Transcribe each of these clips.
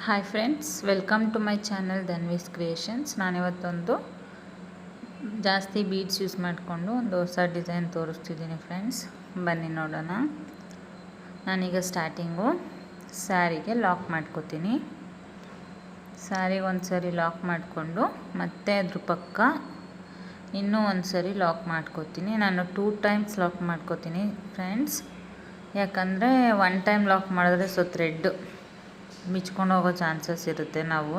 Hi friends, welcome to my channel Dhanvi's creations. ನಾನಿವತ್ತೊಂದು ಜಾಸ್ತಿ beads use ಮಾಡಿಕೊಂಡು ಒಂದು ಹೊಸ ಡಿಸೈನ್ ತೋರಿಸ್ತಿದ್ದೀನಿ ಫ್ರೆಂಡ್ಸ್. ಬನ್ನಿ ನೋಡೋಣ. ನಾನೀಗ ಸ್ಟಾರ್ಟಿಂಗು ಸ್ಯಾರಿಗೆ ಲಾಕ್ ಮಾಡ್ಕೋತೀನಿ. ಸ್ಯಾರಿಗೆ ಒಂದು ಸರಿ ಲಾಕ್ ಮಾಡಿಕೊಂಡು ಮತ್ತೆ ಅದ್ರ ಪಕ್ಕ ಇನ್ನೂ ಒಂದು ಸರಿ ಲಾಕ್ ಮಾಡ್ಕೋತೀನಿ. ನಾನು 2 ಟೈಮ್ಸ್ ಲಾಕ್ ಮಾಡ್ಕೋತೀನಿ ಫ್ರೆಂಡ್ಸ್. ಯಾಕಂದರೆ 1 ಟೈಮ್ ಲಾಕ್ ಮಾಡಿದ್ರೆ ಥ್ರೆಡ್ ಮಿಚ್ಕೊಂಡು ಹೋಗೋ ಚಾನ್ಸಸ್ ಇರುತ್ತೆ. ನಾವು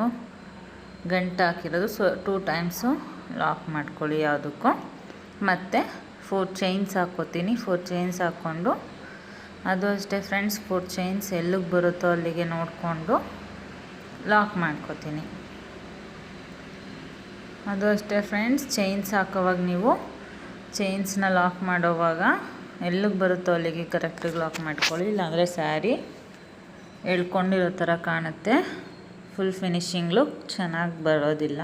ಗಂಟು ಹಾಕಿರೋದು 2 ಟೈಮ್ಸು ಲಾಕ್ ಮಾಡ್ಕೊಳ್ಳಿ ಯಾವುದಕ್ಕೂ. ಮತ್ತು 4 ಚೈನ್ಸ್ ಹಾಕ್ಕೋತೀನಿ. 4 ಚೈನ್ಸ್ ಹಾಕ್ಕೊಂಡು ಅದು ಅಷ್ಟೇ ಫ್ರೆಂಡ್ಸ್, 4 ಚೈನ್ಸ್ ಎಲ್ಲಿಗೆ ಬರುತ್ತೋ ಅಲ್ಲಿಗೆ ನೋಡಿಕೊಂಡು ಲಾಕ್ ಮಾಡ್ಕೋತೀನಿ. ಅದು ಅಷ್ಟೇ ಫ್ರೆಂಡ್ಸ್, ಚೈನ್ಸ್ ಹಾಕೋವಾಗ ನೀವು ಚೈನ್ಸ್ನ ಲಾಕ್ ಮಾಡೋವಾಗ ಎಲ್ಲಿಗೆ ಬರುತ್ತೋ ಅಲ್ಲಿಗೆ ಕರೆಕ್ಟಾಗಿ ಲಾಕ್ ಮಾಡ್ಕೊಳ್ಳಿ. ಇಲ್ಲಾಂದರೆ ಸ್ಯಾರಿ ಎಳ್ಕೊಂಡಿರೋ ಥರ ಕಾಣುತ್ತೆ, ಫುಲ್ ಫಿನಿಶಿಂಗ್ ಲುಕ್ ಚೆನ್ನಾಗಿ ಬರೋದಿಲ್ಲ.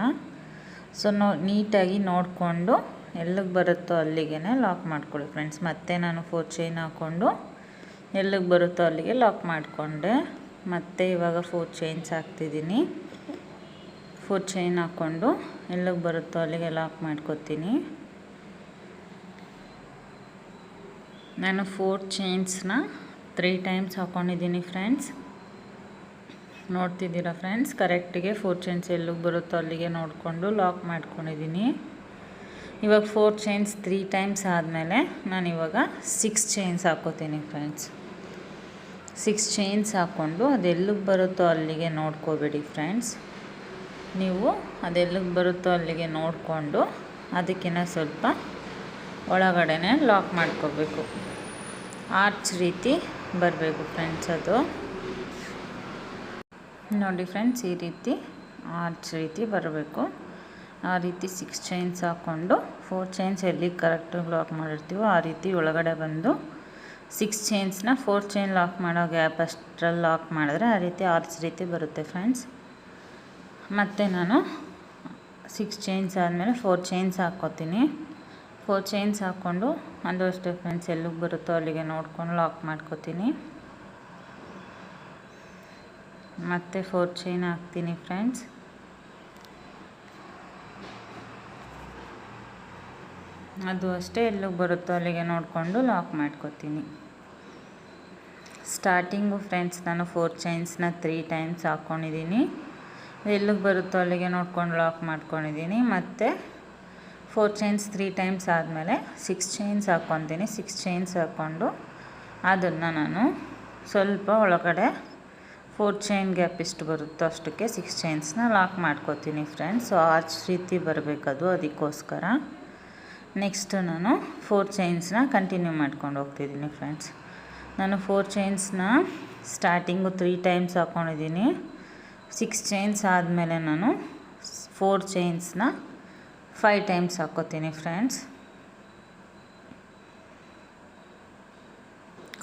ಸೊ ನೀಟಾಗಿ ನೋಡಿಕೊಂಡು ಎಲ್ಲಿಗೆ ಬರುತ್ತೋ ಅಲ್ಲಿಗೆ ಲಾಕ್ ಮಾಡ್ಕೊಳ್ಳಿ ಫ್ರೆಂಡ್ಸ್. ಮತ್ತೆ ನಾನು 4 ಚೈನ್ ಹಾಕ್ಕೊಂಡು ಎಲ್ಲಿಗೆ ಬರುತ್ತೋ ಅಲ್ಲಿಗೆ ಲಾಕ್ ಮಾಡಿಕೊಂಡೆ. ಮತ್ತು ಇವಾಗ 4 ಚೈನ್ಸ್ ಹಾಕ್ತಿದ್ದೀನಿ. 4 ಚೈನ್ ಹಾಕ್ಕೊಂಡು ಎಲ್ಲಿಗೆ ಬರುತ್ತೋ ಅಲ್ಲಿಗೆ ಲಾಕ್ ಮಾಡ್ಕೊತೀನಿ. ನಾನು 4 ಚೈನ್ಸ್ನ 3 ಟೈಮ್ಸ್ ಹಾಕ್ಕೊಂಡಿದ್ದೀನಿ ಫ್ರೆಂಡ್ಸ್. ನೋಡ್ತಿದ್ದೀರಾ ಫ್ರೆಂಡ್ಸ್, ಕರೆಕ್ಟಿಗೆ 4 ಚೈನ್ಸ್ ಎಲ್ಲಿಗೆ ಬರುತ್ತೋ ಅಲ್ಲಿಗೆ ನೋಡಿಕೊಂಡು ಲಾಕ್ ಮಾಡ್ಕೊಂಡಿದ್ದೀನಿ. ಇವಾಗ 4 ಚೈನ್ಸ್ 3 ಟೈಮ್ಸ್ ಆದಮೇಲೆ ನಾನಿವಾಗ 6 ಚೈನ್ಸ್ ಹಾಕ್ಕೋತೀನಿ ಫ್ರೆಂಡ್ಸ್. 6 ಚೈನ್ಸ್ ಹಾಕ್ಕೊಂಡು ಅದೆಲ್ಲಿಗೆ ಬರುತ್ತೋ ಅಲ್ಲಿಗೆ ನೋಡ್ಕೋಬೇಡಿ ಫ್ರೆಂಡ್ಸ್. ನೀವು ಅದೆಲ್ಲಿಗೆ ಬರುತ್ತೋ ಅಲ್ಲಿಗೆ ನೋಡಿಕೊಂಡು ಅದಕ್ಕಿಂತ ಸ್ವಲ್ಪ ಒಳಗಡೆನೆ ಲಾಕ್ ಮಾಡ್ಕೋಬೇಕು. ಆರ್ಚ್ ರೀತಿ ಬರಬೇಕು ಫ್ರೆಂಡ್ಸ್. ಅದು ನೋಡಿ ಫ್ರೆಂಡ್ಸ್, ಈ ರೀತಿ ಆರ್ಚ್ ರೀತಿ ಬರಬೇಕು. ಆ ರೀತಿ 6 ಚೈನ್ಸ್ ಹಾಕ್ಕೊಂಡು 4 ಚೈನ್ಸ್ ಎಲ್ಲಿಗೆ ಕರೆಕ್ಟಾಗಿ ಲಾಕ್ ಮಾಡಿರ್ತೀವೋ ಆ ರೀತಿ ಒಳಗಡೆ ಬಂದು 6 ಚೈನ್ಸ್ನ 4 ಚೈನ್ ಲಾಕ್ ಮಾಡೋ ಗ್ಯಾಪ್ ಅಷ್ಟರಲ್ಲಿ ಲಾಕ್ ಮಾಡಿದ್ರೆ ಆ ರೀತಿ ಆರ್ಚ್ ರೀತಿ ಬರುತ್ತೆ ಫ್ರೆಂಡ್ಸ್. ಮತ್ತು ನಾನು 6 ಚೈನ್ಸ್ ಆದಮೇಲೆ 4 ಚೈನ್ಸ್ ಹಾಕ್ಕೋತೀನಿ. 4 ಚೈನ್ಸ್ ಹಾಕ್ಕೊಂಡು ಅದು ಅಷ್ಟೇ ಫ್ರೆಂಡ್ಸ್, ಎಲ್ಲಿಗೆ ಬರುತ್ತೋ ಅಲ್ಲಿಗೆ ನೋಡ್ಕೊಂಡು ಲಾಕ್ ಮಾಡ್ಕೋತೀನಿ. ಮತ್ತು 4 ಚೈನ್ ಹಾಕ್ತೀನಿ ಫ್ರೆಂಡ್ಸ್. ಅದು ಅಷ್ಟೇ, ಎಲ್ಲಿಗೆ ಬರುತ್ತೋ ಅಲ್ಲಿಗೆ ನೋಡಿಕೊಂಡು ಲಾಕ್ ಮಾಡ್ಕೋತೀನಿ. ಸ್ಟಾರ್ಟಿಂಗು ಫ್ರೆಂಡ್ಸ್ ನಾನು 4 ಚೈನ್ಸ್ನ 3 ಟೈಮ್ಸ್ ಹಾಕ್ಕೊಂಡಿದ್ದೀನಿ. ಎಲ್ಲಿಗೆ ಬರುತ್ತೋ ಅಲ್ಲಿಗೆ ನೋಡ್ಕೊಂಡು ಲಾಕ್ ಮಾಡ್ಕೊಂಡಿದ್ದೀನಿ. ಮತ್ತು 4 ಚೈನ್ಸ್ 3 ಟೈಮ್ಸ್ ಆದಮೇಲೆ 6 ಚೈನ್ಸ್ ಹಾಕ್ಕೊತೀನಿ. 6 ಚೈನ್ಸ್ ಹಾಕ್ಕೊಂಡು ಅದನ್ನು ನಾನು ಸ್ವಲ್ಪ ಒಳಗಡೆ 4 ಚೈನ್ ಗ್ಯಾಪ್ ಎಷ್ಟು ಬರುತ್ತೋ ಅಷ್ಟಕ್ಕೆ 6 ಚೈನ್ಸ್ನ ಲಾಕ್ ಮಾಡ್ಕೋತೀನಿ ಫ್ರೆಂಡ್ಸ್. ಸೊ ಆರ್ಚ್ ರೀತಿ ಬರಬೇಕದು, ಅದಕ್ಕೋಸ್ಕರ. ನೆಕ್ಸ್ಟು ನಾನು 4 ಚೈನ್ಸ್ನ ಕಂಟಿನ್ಯೂ ಮಾಡ್ಕೊಂಡು ಹೋಗ್ತಿದ್ದೀನಿ ಫ್ರೆಂಡ್ಸ್. ನಾನು 4 ಚೈನ್ಸ್ನ ಸ್ಟಾರ್ಟಿಂಗು 3 ಟೈಮ್ಸ್ ಹಾಕ್ಕೊಂಡಿದ್ದೀನಿ. 6 ಚೈನ್ಸ್ ಆದಮೇಲೆ ನಾನು 4 ಚೈನ್ಸ್ನ 5 ಟೈಮ್ಸ್ ಹಾಕ್ಕೋತೀನಿ ಫ್ರೆಂಡ್ಸ್.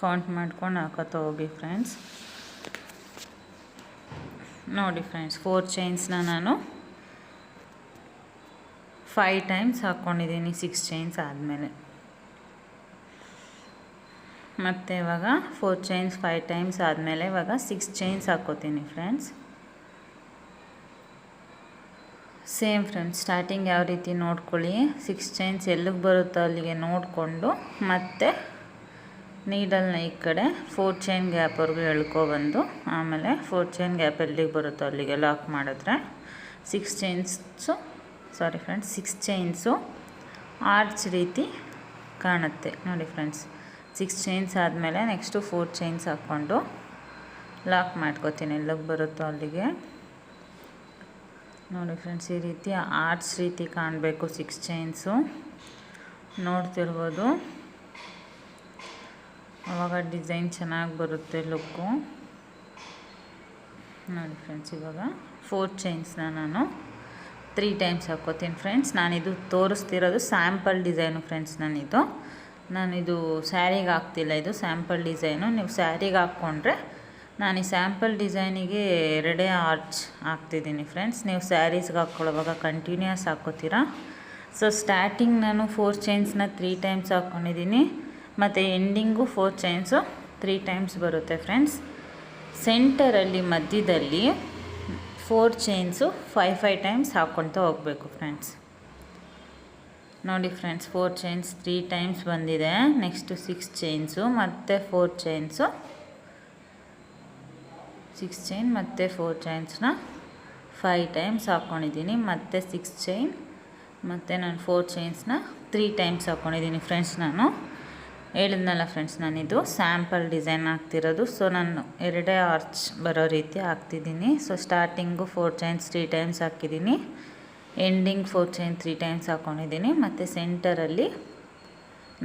ಕೌಂಟ್ ಮಾಡ್ಕೊಂಡು ಹಾಕೋತಾ ಹೋಗಿ ಫ್ರೆಂಡ್ಸ್. ನೋಡಿ ಫ್ರೆಂಡ್ಸ್, 4 ಚೈನ್ಸ್ನ ನಾನು 5 ಟೈಮ್ಸ್ ಹಾಕ್ಕೊಂಡಿದ್ದೀನಿ 6 ಚೈನ್ಸ್ ಆದಮೇಲೆ. ಮತ್ತು ಇವಾಗ 4 ಚೈನ್ಸ್ 5 ಟೈಮ್ಸ್ ಆದಮೇಲೆ ಇವಾಗ 6 ಚೈನ್ಸ್ ಹಾಕ್ಕೋತೀನಿ ಫ್ರೆಂಡ್ಸ್. ಸೇಮ್ ಫ್ರೆಂಡ್ಸ್, ಸ್ಟಾರ್ಟಿಂಗ್ ಯಾವ ರೀತಿ ನೋಡ್ಕೊಳ್ಳಿ. 6 ಚೈನ್ಸ್ ಎಲ್ಲಿಗೆ ಬರುತ್ತೋ ಅಲ್ಲಿಗೆ ನೋಡಿಕೊಂಡು ಮತ್ತೆ ನೀಡಲ್ನ ಈ ಕಡೆ 4 ಚೈನ್ ಗ್ಯಾಪ್ವರೆಗೂ ಎಳ್ಕೊಬಂದು ಆಮೇಲೆ 4 ಚೈನ್ ಗ್ಯಾಪ್ ಎಲ್ಲಿಗೆ ಬರುತ್ತೋ ಅಲ್ಲಿಗೆ ಲಾಕ್ ಮಾಡಿದ್ರೆ 6 ಚೈನ್ಸು ಆರ್ಚ್ ರೀತಿ ಕಾಣುತ್ತೆ. ನೋಡಿ ಫ್ರೆಂಡ್ಸ್, 6 ಚೈನ್ಸ್ ಆದಮೇಲೆ ನೆಕ್ಸ್ಟು 4 ಚೈನ್ಸ್ ಹಾಕ್ಕೊಂಡು ಲಾಕ್ ಮಾಡ್ಕೋತೀನಿ ಎಲ್ಲಿಗೆ ಬರುತ್ತೋ ಅಲ್ಲಿಗೆ. ನೋಡಿ ಫ್ರೆಂಡ್ಸ್, ಈ ರೀತಿ ಆರ್ಚ್ ರೀತಿ ಕಾಣಬೇಕು 6 ಚೈನ್ಸು. ನೋಡ್ತಿರ್ಬೋದು, ಆವಾಗ ಡಿಸೈನ್ ಚೆನ್ನಾಗಿ ಬರುತ್ತೆ ಲುಕ್ಕು. ನೋಡಿ ಫ್ರೆಂಡ್ಸ್, ಇವಾಗ 4 ಚೈನ್ಸ್ನ ನಾನು 3 ಟೈಮ್ಸ್ ಹಾಕ್ಕೋತೀನಿ ಫ್ರೆಂಡ್ಸ್. ನಾನಿದು ತೋರಿಸ್ತಿರೋದು ಸ್ಯಾಂಪಲ್ ಡಿಸೈನು ಫ್ರೆಂಡ್ಸ್. ನಾನಿದು ಸ್ಯಾರಿಗೆ ಹಾಕ್ತಿಲ್ಲ, ಇದು ಸ್ಯಾಂಪಲ್ ಡಿಸೈನು. ನೀವು ಸ್ಯಾರಿಗೆ ಹಾಕ್ಕೊಂಡ್ರೆ ನಾನು ಈ ಸ್ಯಾಂಪಲ್ ಡಿಸೈನಿಗೆ 2 ಆರ್ಚ್ ಹಾಕ್ತಿದ್ದೀನಿ ಫ್ರೆಂಡ್ಸ್. ನೀವು ಸ್ಯಾರೀಸ್ಗೆ ಹಾಕ್ಕೊಳ್ಳೋವಾಗ ಕಂಟಿನ್ಯೂಸ್ ಹಾಕ್ಕೋತೀರಾ. ಸೊ ಸ್ಟಾರ್ಟಿಂಗ್ ನಾನು 4 ಚೈನ್ಸ್ನ 3 ಟೈಮ್ಸ್ ಹಾಕ್ಕೊಂಡಿದ್ದೀನಿ. ಮತ್ತು ಎಂಡಿಂಗು 4 ಚೈನ್ಸು 3 ಟೈಮ್ಸ್ ಬರುತ್ತೆ ಫ್ರೆಂಡ್ಸ್. ಸೆಂಟರಲ್ಲಿ ಮಧ್ಯದಲ್ಲಿ 4 ಚೈನ್ಸು 5 ಟೈಮ್ಸ್ ಹಾಕ್ಕೊಳ್ತಾ ಹೋಗಬೇಕು ಫ್ರೆಂಡ್ಸ್. ನೋಡಿ ಫ್ರೆಂಡ್ಸ್, 4 ಚೈನ್ಸ್ 3 ಟೈಮ್ಸ್ ಬಂದಿದೆ. ನೆಕ್ಸ್ಟು 6 ಚೈನ್ಸು ಮತ್ತು 4 ಚೈನ್ಸು, 6 ಚೈನ್ ಮತ್ತು 4 ಚೈನ್ಸ್ನ 5 ಟೈಮ್ಸ್ ಹಾಕ್ಕೊಂಡಿದ್ದೀನಿ. ಮತ್ತು 6 ಚೈನ್ ಮತ್ತು ನಾನು 4 ಚೈನ್ಸ್ನ 3 ಟೈಮ್ಸ್ ಹಾಕ್ಕೊಂಡಿದ್ದೀನಿ ಫ್ರೆಂಡ್ಸ್. ನಾನು ಹೇಳಿದ್ನಲ್ಲ ಫ್ರೆಂಡ್ಸ್, ನಾನಿದು ಸ್ಯಾಂಪಲ್ ಡಿಸೈನ್ ಹಾಕ್ತಿರೋದು. ಸೊ ನಾನು 2 ಆರ್ಚ್ ಬರೋ ರೀತಿ ಹಾಕ್ತಿದ್ದೀನಿ. ಸೊ ಸ್ಟಾರ್ಟಿಂಗು 4 ಚೈನ್ಸ್ 3 ಟೈಮ್ಸ್ ಹಾಕಿದ್ದೀನಿ, ಎಂಡಿಂಗ್ 4 ಚೈನ್ 3 ಟೈಮ್ಸ್ ಹಾಕ್ಕೊಂಡಿದ್ದೀನಿ. ಮತ್ತು ಸೆಂಟರಲ್ಲಿ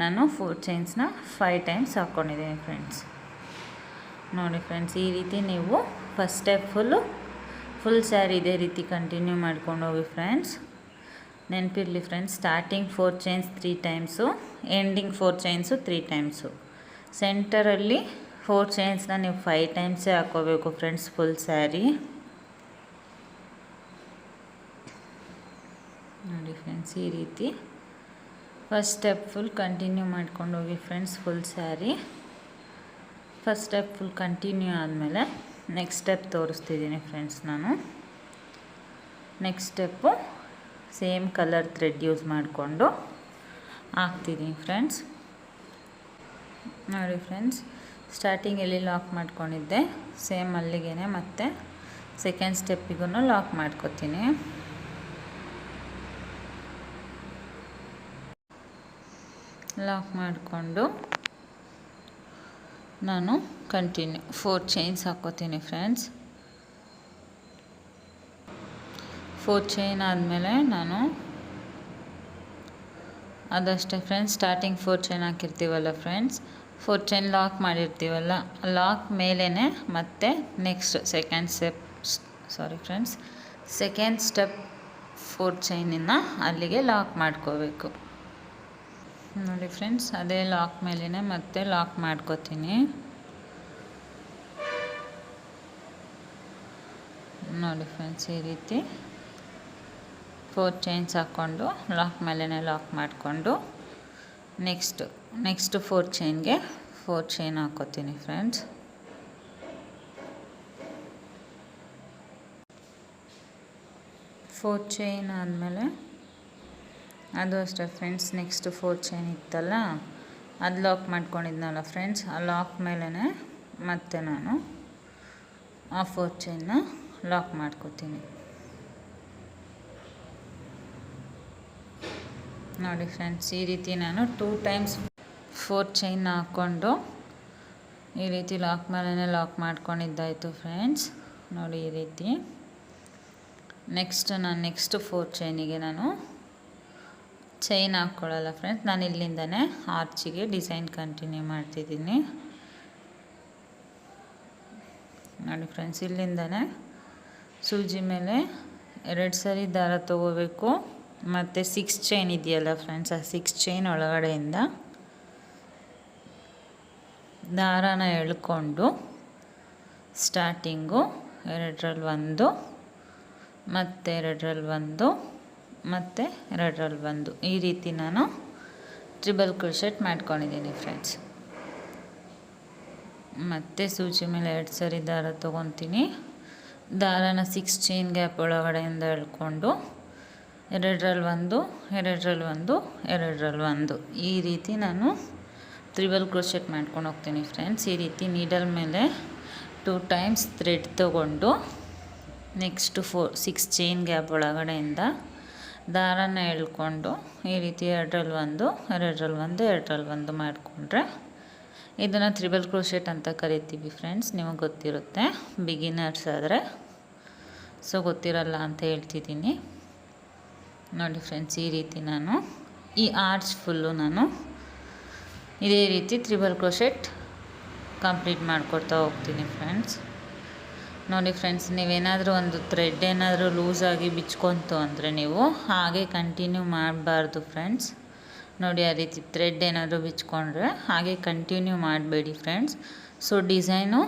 ನಾನು 4 ಚೈನ್ಸ್ನ 5 ಟೈಮ್ಸ್ ಹಾಕ್ಕೊಂಡಿದ್ದೀನಿ ಫ್ರೆಂಡ್ಸ್. ನೋಡಿ ಫ್ರೆಂಡ್ಸ್, ಈ ರೀತಿ ನೀವು ಫಸ್ಟ್ ಸ್ಟೆಪ್ ಫುಲ್ ಸ್ಯಾರಿ ಇದೇ ರೀತಿ ಕಂಟಿನ್ಯೂ ಮಾಡ್ಕೊಂಡು ಹೋಗಿ ಫ್ರೆಂಡ್ಸ್. ನೆನಪಿರಲಿ friends, starting 4 chains 3 times, ending 4 chains 3 times. ಸೆಂಟರಲ್ಲಿ 4 ಚೈನ್ಸ್ನ ನೀವು 5 ಟೈಮ್ಸೇ ಹಾಕ್ಕೋಬೇಕು ಫ್ರೆಂಡ್ಸ್ ಫುಲ್ ಸ್ಯಾರಿ. ನೋಡಿ ಫ್ರೆಂಡ್ಸ್, ಈ ರೀತಿ ಫಸ್ಟ್ ಸ್ಟೆಪ್ ಫುಲ್ ಕಂಟಿನ್ಯೂ ಮಾಡ್ಕೊಂಡು ಹೋಗಿ friends full sari. First step full continue ಆದಮೇಲೆ ನೆಕ್ಸ್ಟ್ ಸ್ಟೆಪ್ ತೋರಿಸ್ತಿದ್ದೀನಿ ಫ್ರೆಂಡ್ಸ್. ನಾನು next step same colour thread use ಮಾಡಿಕೊಂಡು ಹಾಕ್ತಿದ್ದೀನಿ ಫ್ರೆಂಡ್ಸ್. ನೋಡಿ ಫ್ರೆಂಡ್ಸ್, ಸ್ಟಾರ್ಟಿಂಗ್ ಎಲ್ಲಿ ಲಾಕ್ ಮಾಡ್ಕೊಂಡಿದ್ದೆ ಸೇಮ್ ಅಲ್ಲಿಗೆ ಮತ್ತೆ ಸೆಕೆಂಡ್ ಸ್ಟೆಪ್ಪಿಗೂ ಲಾಕ್ ಮಾಡ್ಕೊತೀನಿ. ಲಾಕ್ ಮಾಡಿಕೊಂಡು ನಾನು ಕಂಟಿನ್ಯೂ 4 ಚೈನ್ಸ್ ಹಾಕ್ಕೋತೀನಿ ಫ್ರೆಂಡ್ಸ್. 4 ಚೈನ್ ಆದಮೇಲೆ ನಾನು ಅದಷ್ಟೇ ಫ್ರೆಂಡ್ಸ್, ಸ್ಟಾರ್ಟಿಂಗ್ 4 ಚೈನ್ ಹಾಕಿರ್ತೀವಲ್ಲ ಫ್ರೆಂಡ್ಸ್, 4 ಚೈನ್ ಲಾಕ್ ಮಾಡಿರ್ತೀವಲ್ಲ, ಲಾಕ್ ಮೇಲೇ ಮತ್ತೆ ನೆಕ್ಸ್ಟ್ ಸೆಕೆಂಡ್ ಸ್ಟೆಪ್ 4 ಚೈನಿಂದ ಅಲ್ಲಿಗೆ ಲಾಕ್ ಮಾಡ್ಕೋಬೇಕು. ನೋಡಿ ಫ್ರೆಂಡ್ಸ್, ಅದೇ ಲಾಕ್ ಮೇಲೇ ಮತ್ತೆ ಲಾಕ್ ಮಾಡ್ಕೋತೀನಿ. ನೋಡಿ ಫ್ರೆಂಡ್ಸ್, ಈ ರೀತಿ 4 ಚೈನ್ಸ್ ಹಾಕ್ಕೊಂಡು ಲಾಕ್ ಮೇಲೇ ಲಾಕ್ ಮಾಡಿಕೊಂಡು ನೆಕ್ಸ್ಟ್ 4 ಚೈನ್ಗೆ 4 ಚೈನ್ ಹಾಕ್ಕೋತೀನಿ ಫ್ರೆಂಡ್ಸ್. ಫೋರ್ ಚೈನ್ ಆದಮೇಲೆ ಅದು ಅಷ್ಟೇ ಫ್ರೆಂಡ್ಸ್, ನೆಕ್ಸ್ಟ್ 4 ಚೈನ್ ಇತ್ತಲ್ಲ ಅದು ಲಾಕ್ ಮಾಡ್ಕೊಂಡಿದ್ನಲ್ಲ ಫ್ರೆಂಡ್ಸ್, ಆ ಲಾಕ್ ಮೇಲೇ ಮತ್ತೆ ನಾನು ಆ 4 ಚೈನ್ನ ಲಾಕ್ ಮಾಡ್ಕೋತೀನಿ. ನೋಡಿ ಫ್ರೆಂಡ್ಸ್, ಈ ರೀತಿ ನಾನು 2 ಟೈಮ್ಸ್ 4 ಚೈನ್ನ ಹಾಕ್ಕೊಂಡು ಈ ರೀತಿ ಲಾಕ್ ಮೇಲೇ ಲಾಕ್ ಮಾಡ್ಕೊಂಡಿದ್ದಾಯಿತು ಫ್ರೆಂಡ್ಸ್. ನೋಡಿ ಈ ರೀತಿ ನೆಕ್ಸ್ಟ್ 4 ಚೈನಿಗೆ ನಾನು ಚೈನ್ ಹಾಕ್ಕೊಳ್ಳಲ್ಲ ಫ್ರೆಂಡ್ಸ್, ನಾನು ಇಲ್ಲಿಂದನೇ ಆರ್ಚಿಗೆ ಡಿಸೈನ್ ಕಂಟಿನ್ಯೂ ಮಾಡ್ತಿದ್ದೀನಿ. ನೋಡಿ ಫ್ರೆಂಡ್ಸ್, ಇಲ್ಲಿಂದನೇ ಸೂಜಿ ಮೇಲೆ 2 ಸರಿ ದಾರ ತಗೋಬೇಕು. ಮತ್ತು 6 ಚೈನ್ ಇದೆಯಲ್ಲ ಫ್ರೆಂಡ್ಸ್, ಆ 6 ಚೈನ್ ಒಳಗಡೆಯಿಂದ ದಾರಾನ ಎಳ್ಕೊಂಡು ಸ್ಟಾರ್ಟಿಂಗು 2ರಲ್ಲಿ 1 ಮತ್ತು 2ರಲ್ಲಿ 1 ಮತ್ತು 2ರಲ್ಲಿ 1 ಈ ರೀತಿ ನಾನು ಟ್ರಿಬಲ್ ಕ್ರೋಶೆಟ್ ಮಾಡ್ಕೊಂಡಿದ್ದೀನಿ ಫ್ರೆಂಡ್ಸ್. ಮತ್ತು ಸೂಜಿ ಮೇಲೆ 2 ಸರಿ ದಾರ ತೊಗೊತೀನಿ. ದಾರಾನ 6 ಚೈನ್ ಗ್ಯಾಪ್ ಒಳಗಡೆಯಿಂದ ಎಳ್ಕೊಂಡು 2ರಲ್ಲಿ 1 2ರಲ್ಲಿ 1 2ರಲ್ಲಿ 1 ಈ ರೀತಿ ನಾನು ಟ್ರಿಬಲ್ ಕ್ರೋಶೆಟ್ ಮಾಡ್ಕೊಂಡು ಹೋಗ್ತೀನಿ ಫ್ರೆಂಡ್ಸ್. ಈ ರೀತಿ ನೀಡಲ್ ಮೇಲೆ 2 ಟೈಮ್ಸ್ ಥ್ರೆಡ್ ತೊಗೊಂಡು ನೆಕ್ಸ್ಟ್ 6 ಚೈನ್ ಗ್ಯಾಪ್ ಒಳಗಡೆಯಿಂದ ದಾರಾನ ಎಳ್ಕೊಂಡು ಈ ರೀತಿ 2ರಲ್ಲಿ 1 2ರಲ್ಲಿ 1 2ರಲ್ಲಿ 1 ಮಾಡಿಕೊಂಡ್ರೆ ಇದನ್ನು ಟ್ರಿಬಲ್ ಕ್ರೋಶೆಟ್ ಅಂತ ಕರಿತೀವಿ ಫ್ರೆಂಡ್ಸ್. ನಿಮಗೆ ಗೊತ್ತಿರುತ್ತೆ ಬಿಗಿನರ್ಸ್ ಆದರೆ, ಸೊ ಗೊತ್ತಿರಲ್ಲ ಅಂತ ಹೇಳ್ತಿದ್ದೀನಿ. ನೋಡಿ ಫ್ರೆಂಡ್ಸ್, ಈ ರೀತಿ ನಾನು ಈ ಆರ್ಚ್ ಫುಲ್ಲು ನಾನು ಇದೇ ರೀತಿ ಟ್ರಿಬಲ್ ಕ್ರೋಶೆಟ್ ಕಂಪ್ಲೀಟ್ ಮಾಡ್ಕೊಡ್ತಾ ಹೋಗ್ತೀನಿ ಫ್ರೆಂಡ್ಸ್. ನೋಡಿ ಫ್ರೆಂಡ್ಸ್, ನೀವೇನಾದರೂ ಒಂದು ಥ್ರೆಡ್ ಏನಾದರೂ ಲೂಸಾಗಿ ಬಿಚ್ಕೊಂತು ಅಂದರೆ ನೀವು ಹಾಗೆ ಕಂಟಿನ್ಯೂ ಮಾಡಬಾರ್ದು ಫ್ರೆಂಡ್ಸ್. ನೋಡಿ, ಆ ರೀತಿ ಥ್ರೆಡ್ ಏನಾದರೂ ಬಿಚ್ಕೊಂಡ್ರೆ ಹಾಗೆ ಕಂಟಿನ್ಯೂ ಮಾಡಬೇಡಿ ಫ್ರೆಂಡ್ಸ್. ಸೊ ಡಿಸೈನು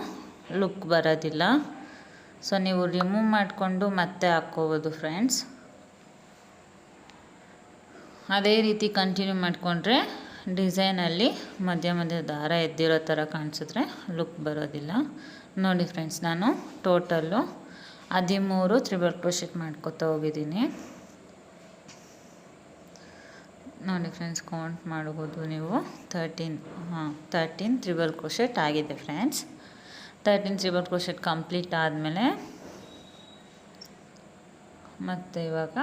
ಲುಕ್ ಬರೋದಿಲ್ಲ. ಸೊ ನೀವು ರಿಮೂವ್ ಮಾಡಿಕೊಂಡು ಮತ್ತೆ ಹಾಕ್ಕೋಬೋದು ಫ್ರೆಂಡ್ಸ್. ಅದೇ ರೀತಿ ಕಂಟಿನ್ಯೂ ಮಾಡಿಕೊಂಡ್ರೆ ಡಿಸೈನಲ್ಲಿ ಮಧ್ಯ ದಾರ ಎದ್ದಿರೋ ಥರ ಕಾಣಿಸಿದ್ರೆ ಲುಕ್ ಬರೋದಿಲ್ಲ. ನೋಡಿ ಫ್ರೆಂಡ್ಸ್, ನಾನು ಟೋಟಲ್ಲು 13 ತ್ರಿಬಲ್ ಕ್ರೋಶೆಟ್ ಮಾಡ್ಕೊತಾ ಹೋಗಿದ್ದೀನಿ ನೋಡಿ ಫ್ರೆಂಡ್ಸ್. ಕೌಂಟ್ ಮಾಡ್ಬೋದು ನೀವು. 13 ತ್ರಿಬಲ್ ಕ್ರೋಶೆಟ್ ಆಗಿದೆ ಫ್ರೆಂಡ್ಸ್. 13 ತ್ರಿಬಲ್ ಕ್ರೋಶೆಟ್ ಕಂಪ್ಲೀಟ್ ಆದಮೇಲೆ ಮತ್ತು ಇವಾಗ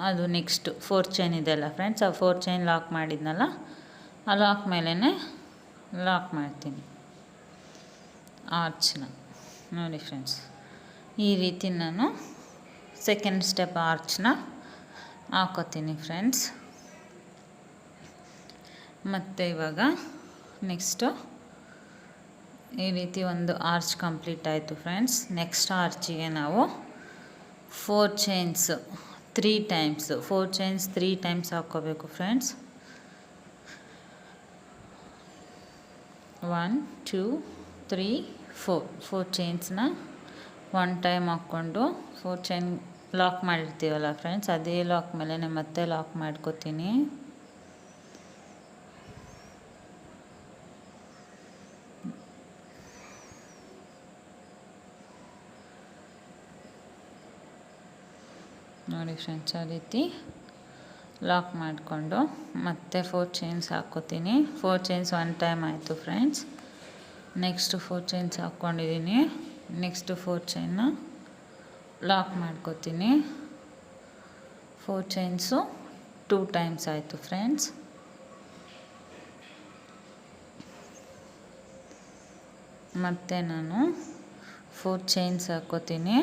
ಅದು ನೆಕ್ಸ್ಟ್ 4 ಚೈನ್ ಇದೆಯಲ್ಲ ಫ್ರೆಂಡ್ಸ್, ಆ 4 ಚೈನ್ ಲಾಕ್ ಮಾಡಿದ್ನಲ್ಲ, ಆ ಲಾಕ್ ಮೇಲೇ ಲಾಕ್ ಮಾಡ್ತೀನಿ ಆರ್ಚ್ನ. ನೋಡಿ ಫ್ರೆಂಡ್ಸ್, ಈ ರೀತಿ ನಾನು ಸೆಕೆಂಡ್ ಸ್ಟೆಪ್ ಆರ್ಚ್ನ ಹಾಕೋತೀನಿ ಫ್ರೆಂಡ್ಸ್. ಮತ್ತು ಇವಾಗ ನೆಕ್ಸ್ಟು ಈ ರೀತಿ ಒಂದು ಆರ್ಚ್ ಕಂಪ್ಲೀಟ್ ಆಯಿತು ಫ್ರೆಂಡ್ಸ್. ನೆಕ್ಸ್ಟ್ ಆರ್ಚಿಗೆ ನಾವು 4 ಚೈನ್ಸ್ 3 ಟೈಮ್ಸ್ 4 ಚೈನ್ಸ್ 3 ಟೈಮ್ಸ್ ಹಾಕ್ಕೋಬೇಕು ಫ್ರೆಂಡ್ಸ್. 1 2 3 4 ಚೈನ್ಸ್ನ 1 ಟೈಮ್ ಹಾಕ್ಕೊಂಡು 4 ಚೈನ್ ಲಾಕ್ ಮಾಡಿರ್ತೀವಲ್ಲ ಫ್ರೆಂಡ್ಸ್, ಅದೇ ಲಾಕ್ ಮೇಲೆ ಮತ್ತೆ ಲಾಕ್ ಮಾಡ್ಕೋತೀನಿ. ನೋಡಿ ಫ್ರೆಂಡ್ಸ್, ಆ ರೀತಿ ಲಾಕ್ ಮಾಡಿಕೊಂಡು ಮತ್ತೆ 4 ಚೈನ್ಸ್ ಹಾಕ್ಕೋತೀನಿ. 4 ಚೈನ್ಸ್ 1 ಟೈಮ್ ಆಯಿತು ಫ್ರೆಂಡ್ಸ್. ನೆಕ್ಸ್ಟ್ 4 ಚೈನ್ಸ್ ಹಾಕ್ಕೊಂಡಿದ್ದೀನಿ. ನೆಕ್ಸ್ಟ್ 4 ಚೈನ್ನ ಲಾಕ್ ಮಾಡ್ಕೋತೀನಿ. 4 ಚೈನ್ಸು 2 ಟೈಮ್ಸ್ ಆಯಿತು ಫ್ರೆಂಡ್ಸ್. ಮತ್ತು ನಾನು 4 ಚೈನ್ಸ್ ಹಾಕ್ಕೋತೀನಿ.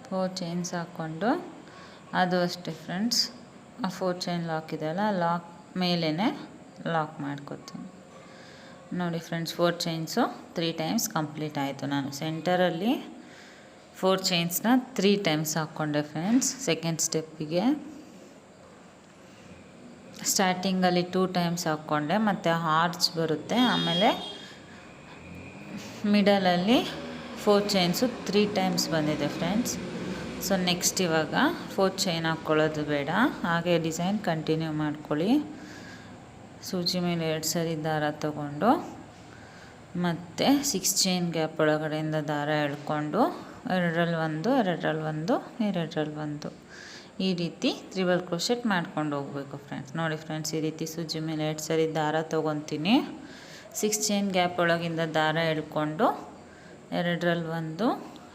4 ಚೈನ್ಸ್ ಹಾಕ್ಕೊಂಡು ಅದು ಅಷ್ಟೇ ಫ್ರೆಂಡ್ಸ್, ಆ 4 ಚೈನ್ ಲಾಕ್ ಇದೆಯಲ್ಲ, ಲಾಕ್ ಮೇಲೇ ಲಾಕ್ ಮಾಡ್ಕೋತೀನಿ. ನೋಡಿ ಫ್ರೆಂಡ್ಸ್, 4 ಚೈನ್ಸು 3 ಟೈಮ್ಸ್ ಕಂಪ್ಲೀಟ್ ಆಯಿತು. ನಾನು ಸೆಂಟರಲ್ಲಿ 4 ಚೈನ್ಸ್ನ 3 ಟೈಮ್ಸ್ ಹಾಕ್ಕೊಂಡೆ ಫ್ರೆಂಡ್ಸ್. ಸೆಕೆಂಡ್ ಸ್ಟೆಪ್ಪಿಗೆ ಸ್ಟಾರ್ಟಿಂಗಲ್ಲಿ 2 ಟೈಮ್ಸ್ ಹಾಕ್ಕೊಂಡೆ, ಮತ್ತು ಆರ್ಚ್ ಬರುತ್ತೆ. ಆಮೇಲೆ ಮಿಡಲಲ್ಲಿ 4 ಚೈನ್ಸು 3 ಟೈಮ್ಸ್ ಬಂದಿದೆ ಫ್ರೆಂಡ್ಸ್. ಸೊ ನೆಕ್ಸ್ಟ್ ಇವಾಗ 4 ಚೈನ್ ಹಾಕ್ಕೊಳ್ಳೋದು ಬೇಡ, ಹಾಗೆ ಡಿಸೈನ್ ಕಂಟಿನ್ಯೂ ಮಾಡ್ಕೊಳ್ಳಿ. ಸೂಜಿ ಮೇಲೆ 2 ಸರಿ ದಾರ ತಗೊಂಡು ಮತ್ತು 6 ಚೈನ್ ಗ್ಯಾಪ್ ಒಳಗಡೆಯಿಂದ ದಾರ ಎಳ್ಕೊಂಡು 2ರಲ್ಲಿ 1 2ರಲ್ಲಿ 1 2ರಲ್ಲಿ 1 ಈ ರೀತಿ ತ್ರಿಬಲ್ ಕ್ರೋಶೆಟ್ ಮಾಡ್ಕೊಂಡು ಹೋಗಬೇಕು ಫ್ರೆಂಡ್ಸ್. ನೋಡಿ ಫ್ರೆಂಡ್ಸ್, ಈ ರೀತಿ ಸೂಜಿ ಮೇಲೆ 2 ಸರಿ ದಾರ ತೊಗೊತೀನಿ. 6 ಚೈನ್ ಗ್ಯಾಪ್ ಒಳಗಿಂದ ದಾರ ಎಳ್ಕೊಂಡು 2ರಲ್ಲಿ 1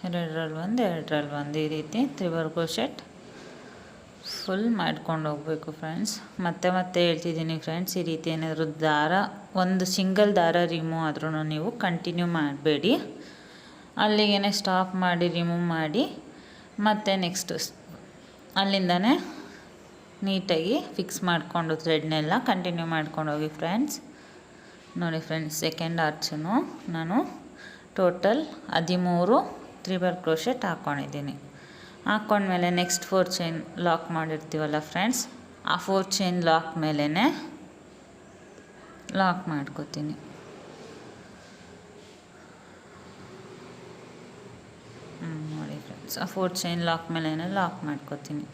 2ರಲ್ಲಿ 1 2ರಲ್ಲಿ 1 ಈ ರೀತಿ ತ್ರಿಬಲ್ ಕ್ರೋಶೆಟ್ ಫುಲ್ ಮಾಡ್ಕೊಂಡು ಹೋಗಬೇಕು ಫ್ರೆಂಡ್ಸ್. ಮತ್ತೆ ಹೇಳ್ತಿದ್ದೀನಿ ಫ್ರೆಂಡ್ಸ್, ಈ ರೀತಿ ಏನಾದರೂ ದಾರ ಒಂದು ಸಿಂಗಲ್ ದಾರ ರಿಮೂವ್ ಆದ್ರೂ ನೀವು ಕಂಟಿನ್ಯೂ ಮಾಡಬೇಡಿ, ಅಲ್ಲಿಗೇ ಸ್ಟಾಪ್ ಮಾಡಿ ರಿಮೂವ್ ಮಾಡಿ ಮತ್ತು ನೆಕ್ಸ್ಟ್ ಅಲ್ಲಿಂದನೇ ನೀಟಾಗಿ ಫಿಕ್ಸ್ ಮಾಡಿಕೊಂಡು ಥ್ರೆಡ್ನೆಲ್ಲ ಕಂಟಿನ್ಯೂ ಮಾಡ್ಕೊಂಡು ಹೋಗಿ ಫ್ರೆಂಡ್ಸ್. ನೋಡಿ ಫ್ರೆಂಡ್ಸ್, ಸೆಕೆಂಡ್ ಆರ್ಚನ್ನು ನಾನು ಟೋಟಲ್ 13 ತ್ರಿಬಲ್ ಕ್ರೋಶೆಟ್ ಹಾಕ್ಕೊಂಡಿದ್ದೀನಿ. ಹಾಕ್ಕೊಂಡ್ಮೇಲೆ ನೆಕ್ಸ್ಟ್ 4 ಚೈನ್ ಲಾಕ್ ಮಾಡಿರ್ತೀವಲ್ಲ ಫ್ರೆಂಡ್ಸ್, ಆ 4 ಚೈನ್ ಲಾಕ್ ಮೇಲೇ ಲಾಕ್ ಮಾಡ್ಕೋತೀನಿ. ನೋಡಿ ಫ್ರೆಂಡ್ಸ್, ಆ 4 ಚೈನ್ ಲಾಕ್ ಮೇಲೇ ಲಾಕ್ ಮಾಡ್ಕೋತೀನಿ.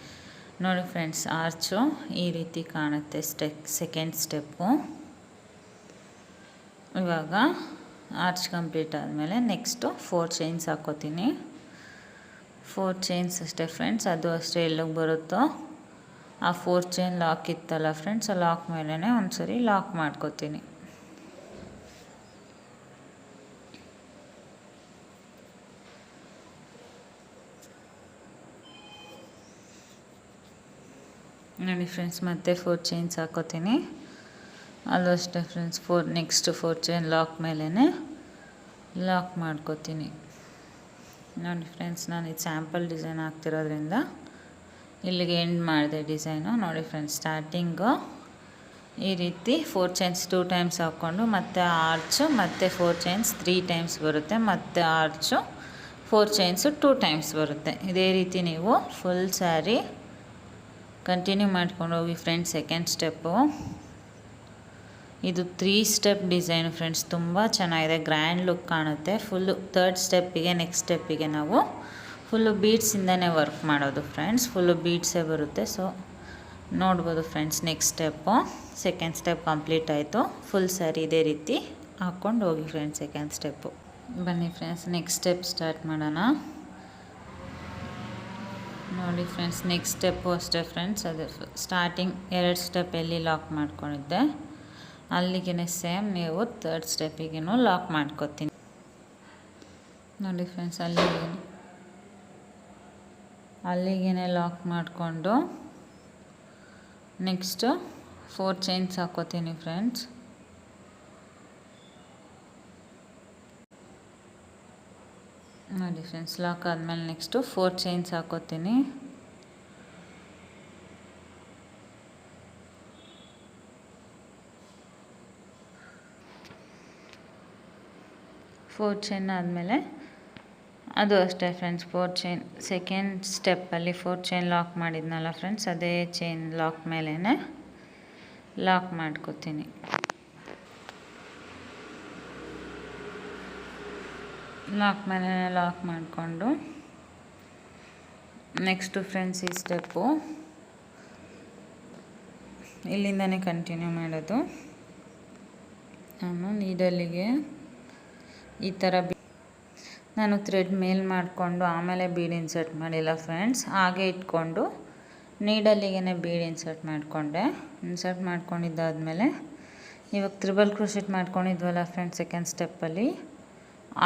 ನೋಡಿ ಫ್ರೆಂಡ್ಸ್, ಆರ್ಚು ಈ ರೀತಿ ಕಾಣುತ್ತೆ ಸೆಕೆಂಡ್ ಸ್ಟೆಪ್ಪು. ಇವಾಗ ಆರ್ಚ್ ಕಂಪ್ಲೀಟ್ ಆದಮೇಲೆ ನೆಕ್ಸ್ಟು 4 ಚೈನ್ಸ್ ಹಾಕ್ಕೋತೀನಿ. 4 ಚೈನ್ಸ್ ಅಷ್ಟೇ ಫ್ರೆಂಡ್ಸ್, ಅದು ಅಷ್ಟೇ ಎಲ್ಲಿಗೆ ಬರುತ್ತೋ ಆ 4 ಚೈನ್ ಲಾಕ್ ಇತ್ತಲ್ಲ ಫ್ರೆಂಡ್ಸ್, ಆ ಲಾಕ್ ಮೇಲೇ ಒಂದು ಸರಿ ಲಾಕ್ ಮಾಡ್ಕೋತೀನಿ. ನೋಡಿ ಫ್ರೆಂಡ್ಸ್, ಮತ್ತೆ 4 ಚೈನ್ಸ್ ಹಾಕ್ಕೋತೀನಿ. ಅಲ್ಲೂ ಅಷ್ಟೇ ಫ್ರೆಂಡ್ಸ್, ನೆಕ್ಸ್ಟ್ 4 ಚೈನ್ ಲಾಕ್ ಮೇಲೇ ಲಾಕ್ ಮಾಡ್ಕೋತೀನಿ. ನೋಡಿ ಫ್ರೆಂಡ್ಸ್, ನಾನು ಇದು ಸ್ಯಾಂಪಲ್ ಡಿಸೈನ್ ಹಾಕ್ತಿರೋದ್ರಿಂದ ಇಲ್ಲಿಗೆ ಎಂಡ್ ಮಾಡಿದೆ ಡಿಸೈನು. ನೋಡಿ ಫ್ರೆಂಡ್ಸ್, ಸ್ಟಾರ್ಟಿಂಗು ಈ ರೀತಿ 4 ಚೈನ್ಸ್ 2 ಟೈಮ್ಸ್ ಹಾಕ್ಕೊಂಡು ಮತ್ತೆ ಆರ್ಚು ಮತ್ತು 4 ಚೈನ್ಸ್ 3 ಟೈಮ್ಸ್ ಬರುತ್ತೆ, ಮತ್ತು ಆರ್ಚು 4 ಚೈನ್ಸು 2 ಟೈಮ್ಸ್ ಬರುತ್ತೆ. ಇದೇ ರೀತಿ ನೀವು ಫುಲ್ ಸ್ಯಾರಿ ಕಂಟಿನ್ಯೂ ಮಾಡ್ಕೊಂಡು ಹೋಗಿ ಫ್ರೆಂಡ್ಸ್. ಸೆಕೆಂಡ್ ಸ್ಟೆಪ್ಪು ಇದು 3 ಸ್ಟೆಪ್ ಡಿಸೈನು ಫ್ರೆಂಡ್ಸ್, ತುಂಬ ಚೆನ್ನಾಗಿದೆ, ಗ್ರ್ಯಾಂಡ್ ಲುಕ್ ಕಾಣುತ್ತೆ. ಫುಲ್ಲು ಥರ್ಡ್ ಸ್ಟೆಪ್ಪಿಗೆ ನೆಕ್ಸ್ಟ್ ಸ್ಟೆಪ್ಪಿಗೆ ನಾವು ಫುಲ್ಲು ಬೀಡ್ಸಿಂದನೇ ವರ್ಕ್ ಮಾಡೋದು ಫ್ರೆಂಡ್ಸ್, ಫುಲ್ಲು ಬೀಡ್ಸೇ ಬರುತ್ತೆ. ಸೊ ನೋಡ್ಬೋದು friends, next step second step complete ಆಯಿತು. ಫುಲ್ ಸ್ಯಾರಿ ಇದೇ ರೀತಿ ಹಾಕ್ಕೊಂಡು ಹೋಗಿ ಫ್ರೆಂಡ್ಸ್ ಸೆಕೆಂಡ್ ಸ್ಟೆಪ್ಪು. ಬನ್ನಿ ಫ್ರೆಂಡ್ಸ್ ನೆಕ್ಸ್ಟ್ ಸ್ಟೆಪ್ ಸ್ಟಾರ್ಟ್ ಮಾಡೋಣ. ನೋಡಿ ಫ್ರೆಂಡ್ಸ್ ನೆಕ್ಸ್ಟ್ ಸ್ಟೆಪ್ಪು ಅಷ್ಟೇ ಫ್ರೆಂಡ್ಸ್, ಅದು ಸ್ಟಾರ್ಟಿಂಗ್ 2 ಸ್ಟೆಪ್ ಎಲ್ಲಿ ಲಾಕ್ ಮಾಡ್ಕೊಂಡಿದ್ದೆ ಅಲ್ಲಿಗೆ ಸೇಮ್ ನೀವು 3rd ಸ್ಟೆಪ್ಪಿಗೂ ಲಾಕ್ ಮಾಡ್ಕೊತೀನಿ. ನೋಡಿ ಫ್ರೆಂಡ್ಸ್ ಅಲ್ಲಿಗೆ ಲಾಕ್ ಮಾಡಿಕೊಂಡು ನೆಕ್ಸ್ಟು 4 ಚೈನ್ಸ್ ಹಾಕೋತೀನಿ ಫ್ರೆಂಡ್ಸ್. ನೋಡಿ ಫ್ರೆಂಡ್ಸ್ ಲಾಕ್ ಆದಮೇಲೆ ನೆಕ್ಸ್ಟು 4 ಚೈನ್ಸ್ ಹಾಕೋತೀನಿ. ಫೋರ್ ಚೈನ್ ಆದಮೇಲೆ ಅದು ಅಷ್ಟೇ ಫ್ರೆಂಡ್ಸ್, 4 ಚೈನ್ ಸೆಕೆಂಡ್ ಸ್ಟೆಪ್ಪಲ್ಲಿ 4 ಚೈನ್ ಲಾಕ್ ಮಾಡಿದ್ನಲ್ಲ ಫ್ರೆಂಡ್ಸ್, ಅದೇ ಚೈನ್ ಲಾಕ್ ಮೇಲೇ ಲಾಕ್ ಮಾಡ್ಕೋತೀನಿ. ಲಾಕ್ ಮೇಲೆ ಲಾಕ್ ಮಾಡಿಕೊಂಡು ನೆಕ್ಸ್ಟು ಫ್ರೆಂಡ್ಸ್ ಈ ಸ್ಟೆಪ್ಪು ಇಲ್ಲಿಂದನೇ ಕಂಟಿನ್ಯೂ ಮಾಡೋದು. ನಾನು ನೀಡಲ್ಲಿಗೆ ಈ ಥರ ನಾನು ಥ್ರೆಡ್ ಮೇಲ್ ಮಾಡಿಕೊಂಡು ಆಮೇಲೆ ಬೀಡ್ ಇನ್ಸರ್ಟ್ ಮಾಡಿಲ್ಲ ಫ್ರೆಂಡ್ಸ್, ಹಾಗೆ ಇಟ್ಕೊಂಡು ನೀಡಲ್ಲಿಗೆ ಬೀಡ್ ಇನ್ಸರ್ಟ್ ಮಾಡ್ಕೊಂಡಿದ್ದಾದಮೇಲೆ ಇವಾಗ ತ್ರಿಬಲ್ ಕ್ರೋಶೆಟ್ ಮಾಡ್ಕೊಂಡಿದ್ವಲ್ಲ ಫ್ರೆಂಡ್ಸ್ ಸೆಕೆಂಡ್ ಸ್ಟೆಪ್ಪಲ್ಲಿ,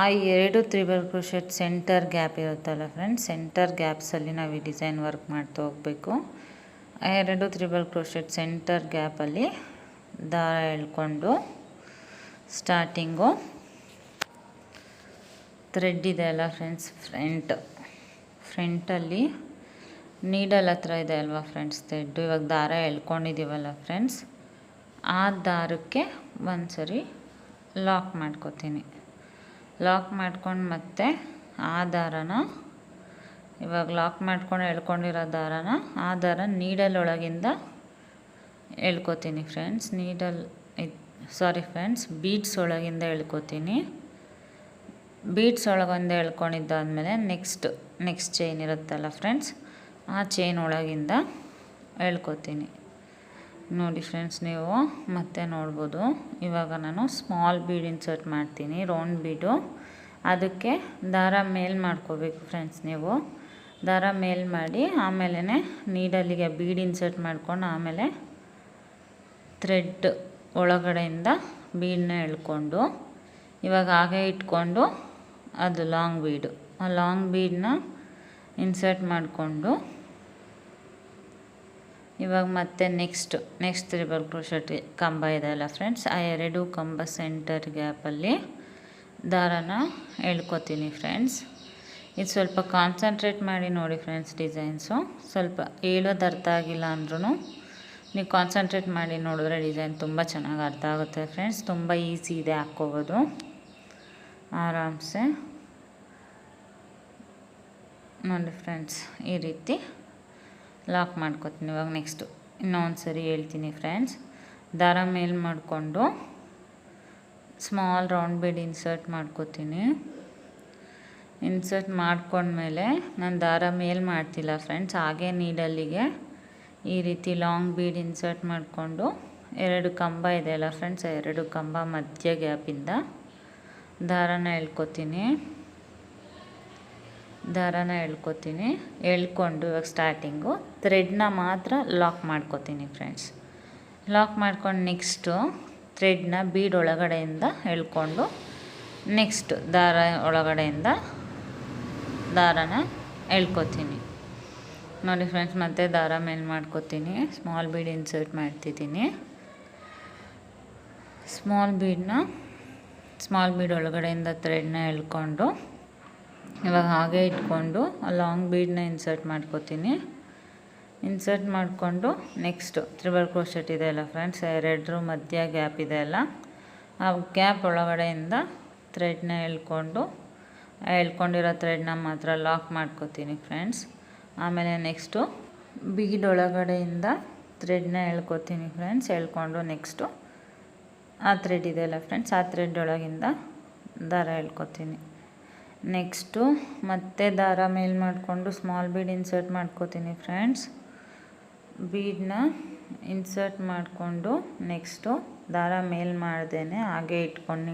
ಆ 2 ತ್ರಿಬಲ್ ಕ್ರೋಶೆಟ್ ಸೆಂಟರ್ ಗ್ಯಾಪ್ ಇರುತ್ತಲ್ಲ ಫ್ರೆಂಡ್ಸ್, ಸೆಂಟರ್ ಗ್ಯಾಪ್ಸಲ್ಲಿ ನಾವು ಈ ಡಿಸೈನ್ ವರ್ಕ್ ಮಾಡ್ತಾ ಹೋಗಬೇಕು. ಆ 2 ತ್ರಿಬಲ್ ಕ್ರೋಶೆಟ್ ಸೆಂಟರ್ ಗ್ಯಾಪಲ್ಲಿ ದಾರ ಎಳ್ಕೊಂಡು ಸ್ಟಾರ್ಟಿಂಗು ಥ್ರೆಡ್ ಇದೆ ಅಲ್ಲ ಫ್ರೆಂಡ್ಸ್, ಫ್ರಂಟಲ್ಲಿ ನೀಡಲ್ ಹತ್ರ ಇದೆ ಅಲ್ವಾ ಫ್ರೆಂಡ್ಸ್ ಥ್ರೆಡ್ಡು, ಇವಾಗ ದಾರ ಎಳ್ಕೊಂಡಿದ್ದೀವಲ್ಲ ಫ್ರೆಂಡ್ಸ್, ಆ ದಾರಕ್ಕೆ ಒಂದ್ಸರಿ ಲಾಕ್ ಮಾಡ್ಕೋತೀನಿ. ಲಾಕ್ ಮಾಡ್ಕೊಂಡು ಮತ್ತೆ ಆ ದಾರನ ಇವಾಗ ಲಾಕ್ ಮಾಡ್ಕೊಂಡು ಎಳ್ಕೊಂಡಿರೋ ದಾರನ ಆ ದಾರ ನೀಡಲ್ ಒಳಗಿಂದ ಎಳ್ಕೊತೀನಿ ಫ್ರೆಂಡ್ಸ್. ಬೀಡ್ಸ್ ಒಳಗಿಂದ ಎಳ್ಕೊತೀನಿ. ಬೀಡ್ಸ್ ಒಳಗೊಂದು ಎಳ್ಕೊಂಡಿದ್ದಾದಮೇಲೆ ನೆಕ್ಸ್ಟ್ ಚೈನ್ ಇರುತ್ತಲ್ಲ ಫ್ರೆಂಡ್ಸ್, ಆ ಚೈನ್ ಒಳಗಿಂದ ಎಳ್ಕೊತೀನಿ. ನೋಡಿ ಫ್ರೆಂಡ್ಸ್ ನೀವು ಮತ್ತೆ ನೋಡ್ಬೋದು, ಇವಾಗ ನಾನು ಸ್ಮಾಲ್ ಬೀಡ್ ಇನ್ಸರ್ಟ್ ಮಾಡ್ತೀನಿ, ರೌಂಡ್ ಬೀಡು. ಅದಕ್ಕೆ ದಾರ ಮೇಲ್ ಮಾಡ್ಕೋಬೇಕು ಫ್ರೆಂಡ್ಸ್, ನೀವು ದಾರ ಮೇಲ್ ಮಾಡಿ ಆಮೇಲೆ ನೀಡಲ್ಲಿಗೆ ಬೀಡ್ ಇನ್ಸರ್ಟ್ ಮಾಡ್ಕೊಂಡು ಆಮೇಲೆ ಥ್ರೆಡ್ ಒಳಗಡೆಯಿಂದ ಬೀಡನ್ನ ಎಳ್ಕೊಂಡು ಇವಾಗ ಹಾಗೆ ಇಟ್ಕೊಂಡು ಅದು ಲಾಂಗ್ ಬೀಡು, ಆ ಲಾಂಗ್ ಬೀಡನ್ನ ಇನ್ಸರ್ಟ್ ಮಾಡಿಕೊಂಡು ಇವಾಗ ಮತ್ತೆ ನೆಕ್ಸ್ಟ್ ತ್ರಿಬಲ್ ಕ್ರೋಶೆಟ್ ಕಂಬ ಇದೆ ಅಲ್ಲ ಫ್ರೆಂಡ್ಸ್, ಆ 2 ಕಂಬ ಸೆಂಟರ್ ಗ್ಯಾಪಲ್ಲಿ ದಾರನ ಎಳ್ಕೊತೀನಿ ಫ್ರೆಂಡ್ಸ್. ಇದು ಸ್ವಲ್ಪ ಕಾನ್ಸಂಟ್ರೇಟ್ ಮಾಡಿ ನೋಡಿ ಫ್ರೆಂಡ್ಸ್ ಡಿಸೈನ್ಸು, ಸ್ವಲ್ಪ ಹೇಳೋದು ಅರ್ಥ ಆಗಿಲ್ಲ ಅಂದ್ರೂ ನೀವು ಕಾನ್ಸಂಟ್ರೇಟ್ ಮಾಡಿ ನೋಡಿದ್ರೆ ಡಿಸೈನ್ ತುಂಬ ಚೆನ್ನಾಗಿ ಅರ್ಥ ಆಗುತ್ತೆ ಫ್ರೆಂಡ್ಸ್. ತುಂಬ ಈಸಿ ಇದೆ ಹಾಕ್ಕೋಬೋದು ಆರಾಮ್ಸೆ. ನೋಡಿ ಫ್ರೆಂಡ್ಸ್ ಈ ರೀತಿ ಲಾಕ್ ಮಾಡ್ಕೊತೀನಿ. ಇವಾಗ ನೆಕ್ಸ್ಟು ಇನ್ನೊಂದು ಸರಿ ಹೇಳ್ತೀನಿ ಫ್ರೆಂಡ್ಸ್, ದಾರ ಮೇಲ್ ಮಾಡಿಕೊಂಡು ಸ್ಮಾಲ್ ರೌಂಡ್ ಬೀಡ್ ಇನ್ಸರ್ಟ್ ಮಾಡ್ಕೋತೀನಿ. ಇನ್ಸರ್ಟ್ ಮಾಡ್ಕೊಂಡ್ಮೇಲೆ ನಾನು ದಾರ ಮೇಲ್ ಮಾಡ್ತಿಲ್ಲ ಫ್ರೆಂಡ್ಸ್, ಹಾಗೆ ನೀಡಲ್ಲಿಗೆ ಈ ರೀತಿ ಲಾಂಗ್ ಬೀಡ್ ಇನ್ಸರ್ಟ್ ಮಾಡಿಕೊಂಡು 2 ಕಂಬ ಇದೆ ಅಲ್ಲ ಫ್ರೆಂಡ್ಸ್, 2 ಕಂಬ ಮಧ್ಯ ಗ್ಯಾಪಿಂದ ದಾರನ ಎಳ್ಕೊತೀನಿ. ಎಳ್ಕೊಂಡು ಇವಾಗ ಸ್ಟಾರ್ಟಿಂಗು ಥ್ರೆಡ್ನ ಮಾತ್ರ ಲಾಕ್ ಮಾಡ್ಕೋತೀನಿ ಫ್ರೆಂಡ್ಸ್. ಲಾಕ್ ಮಾಡ್ಕೊಂಡು ನೆಕ್ಸ್ಟು ಥ್ರೆಡ್ನ ಬೀಡ್ ಒಳಗಡೆಯಿಂದ ಎಳ್ಕೊಂಡು ನೆಕ್ಸ್ಟ್ ದಾರ ಒಳಗಡೆಯಿಂದ ದಾರನ ಎಳ್ಕೊತೀನಿ. ನೋಡಿ ಫ್ರೆಂಡ್ಸ್ ಮತ್ತೆ ದಾರ ಮೇಲ್ ಮಾಡ್ಕೋತೀನಿ, ಸ್ಮಾಲ್ ಬೀಡ್ ಇನ್ಸರ್ಟ್ ಮಾಡ್ತಿದ್ದೀನಿ. ಸ್ಮಾಲ್ ಬೀಡ್ ಒಳಗಡೆಯಿಂದ ಥ್ರೆಡ್ನ ಎಳ್ಕೊಂಡು ಇವಾಗ ಹಾಗೆ ಇಟ್ಕೊಂಡು ಲಾಂಗ್ ಬೀಡನ್ನ ಇನ್ಸರ್ಟ್ ಮಾಡ್ಕೋತೀನಿ. ಇನ್ಸರ್ಟ್ ಮಾಡಿಕೊಂಡು ನೆಕ್ಸ್ಟು ತ್ರಿಬಲ್ ಕ್ರೋಶೆಟ್ ಇದೆ ಅಲ್ಲ ಫ್ರೆಂಡ್ಸ್, 2 ಮಧ್ಯ ಗ್ಯಾಪ್ ಇದೆ ಅಲ್ಲ, ಆ ಗ್ಯಾಪ್ ಒಳಗಡೆಯಿಂದ ಥ್ರೆಡ್ನ ಎಳ್ಕೊಂಡಿರೋ ಥ್ರೆಡ್ನ ಮಾತ್ರ ಲಾಕ್ ಮಾಡ್ಕೋತೀನಿ ಫ್ರೆಂಡ್ಸ್. ಆಮೇಲೆ ನೆಕ್ಸ್ಟು ಬೀಡ್ ಒಳಗಡೆಯಿಂದ ಥ್ರೆಡ್ನ ಎಳ್ಕೊತೀನಿ ಫ್ರೆಂಡ್ಸ್. ಎಳ್ಕೊಂಡು ನೆಕ್ಸ್ಟು ಆ ಥ್ರೆಡ್ ಇದೆ ಅಲ್ಲ ಫ್ರೆಂಡ್ಸ್, ಆ ಥ್ರೆಡ್ ಒಳಗಿಂದ ದಾರ ಎಳ್ಕೊತೀನಿ. ನೆಕ್ಸ್ಟು ಮತ್ತೆ ದಾರ ಮೇಲ್ ಮಾಡಿಕೊಂಡು ಸ್ಮಾಲ್ ಬೀಡ್ ಇನ್ಸರ್ಟ್ ಮಾಡ್ಕೋತೀನಿ ಫ್ರೆಂಡ್ಸ್. ಬೀಡನ್ನ ಇನ್ಸರ್ಟ್ ಮಾಡಿಕೊಂಡು ನೆಕ್ಸ್ಟು ದಾರ ಮೇಲ್ ಮಾಡ್ದೇನೆ ಹಾಗೆ ಇಟ್ಕೊಂಡು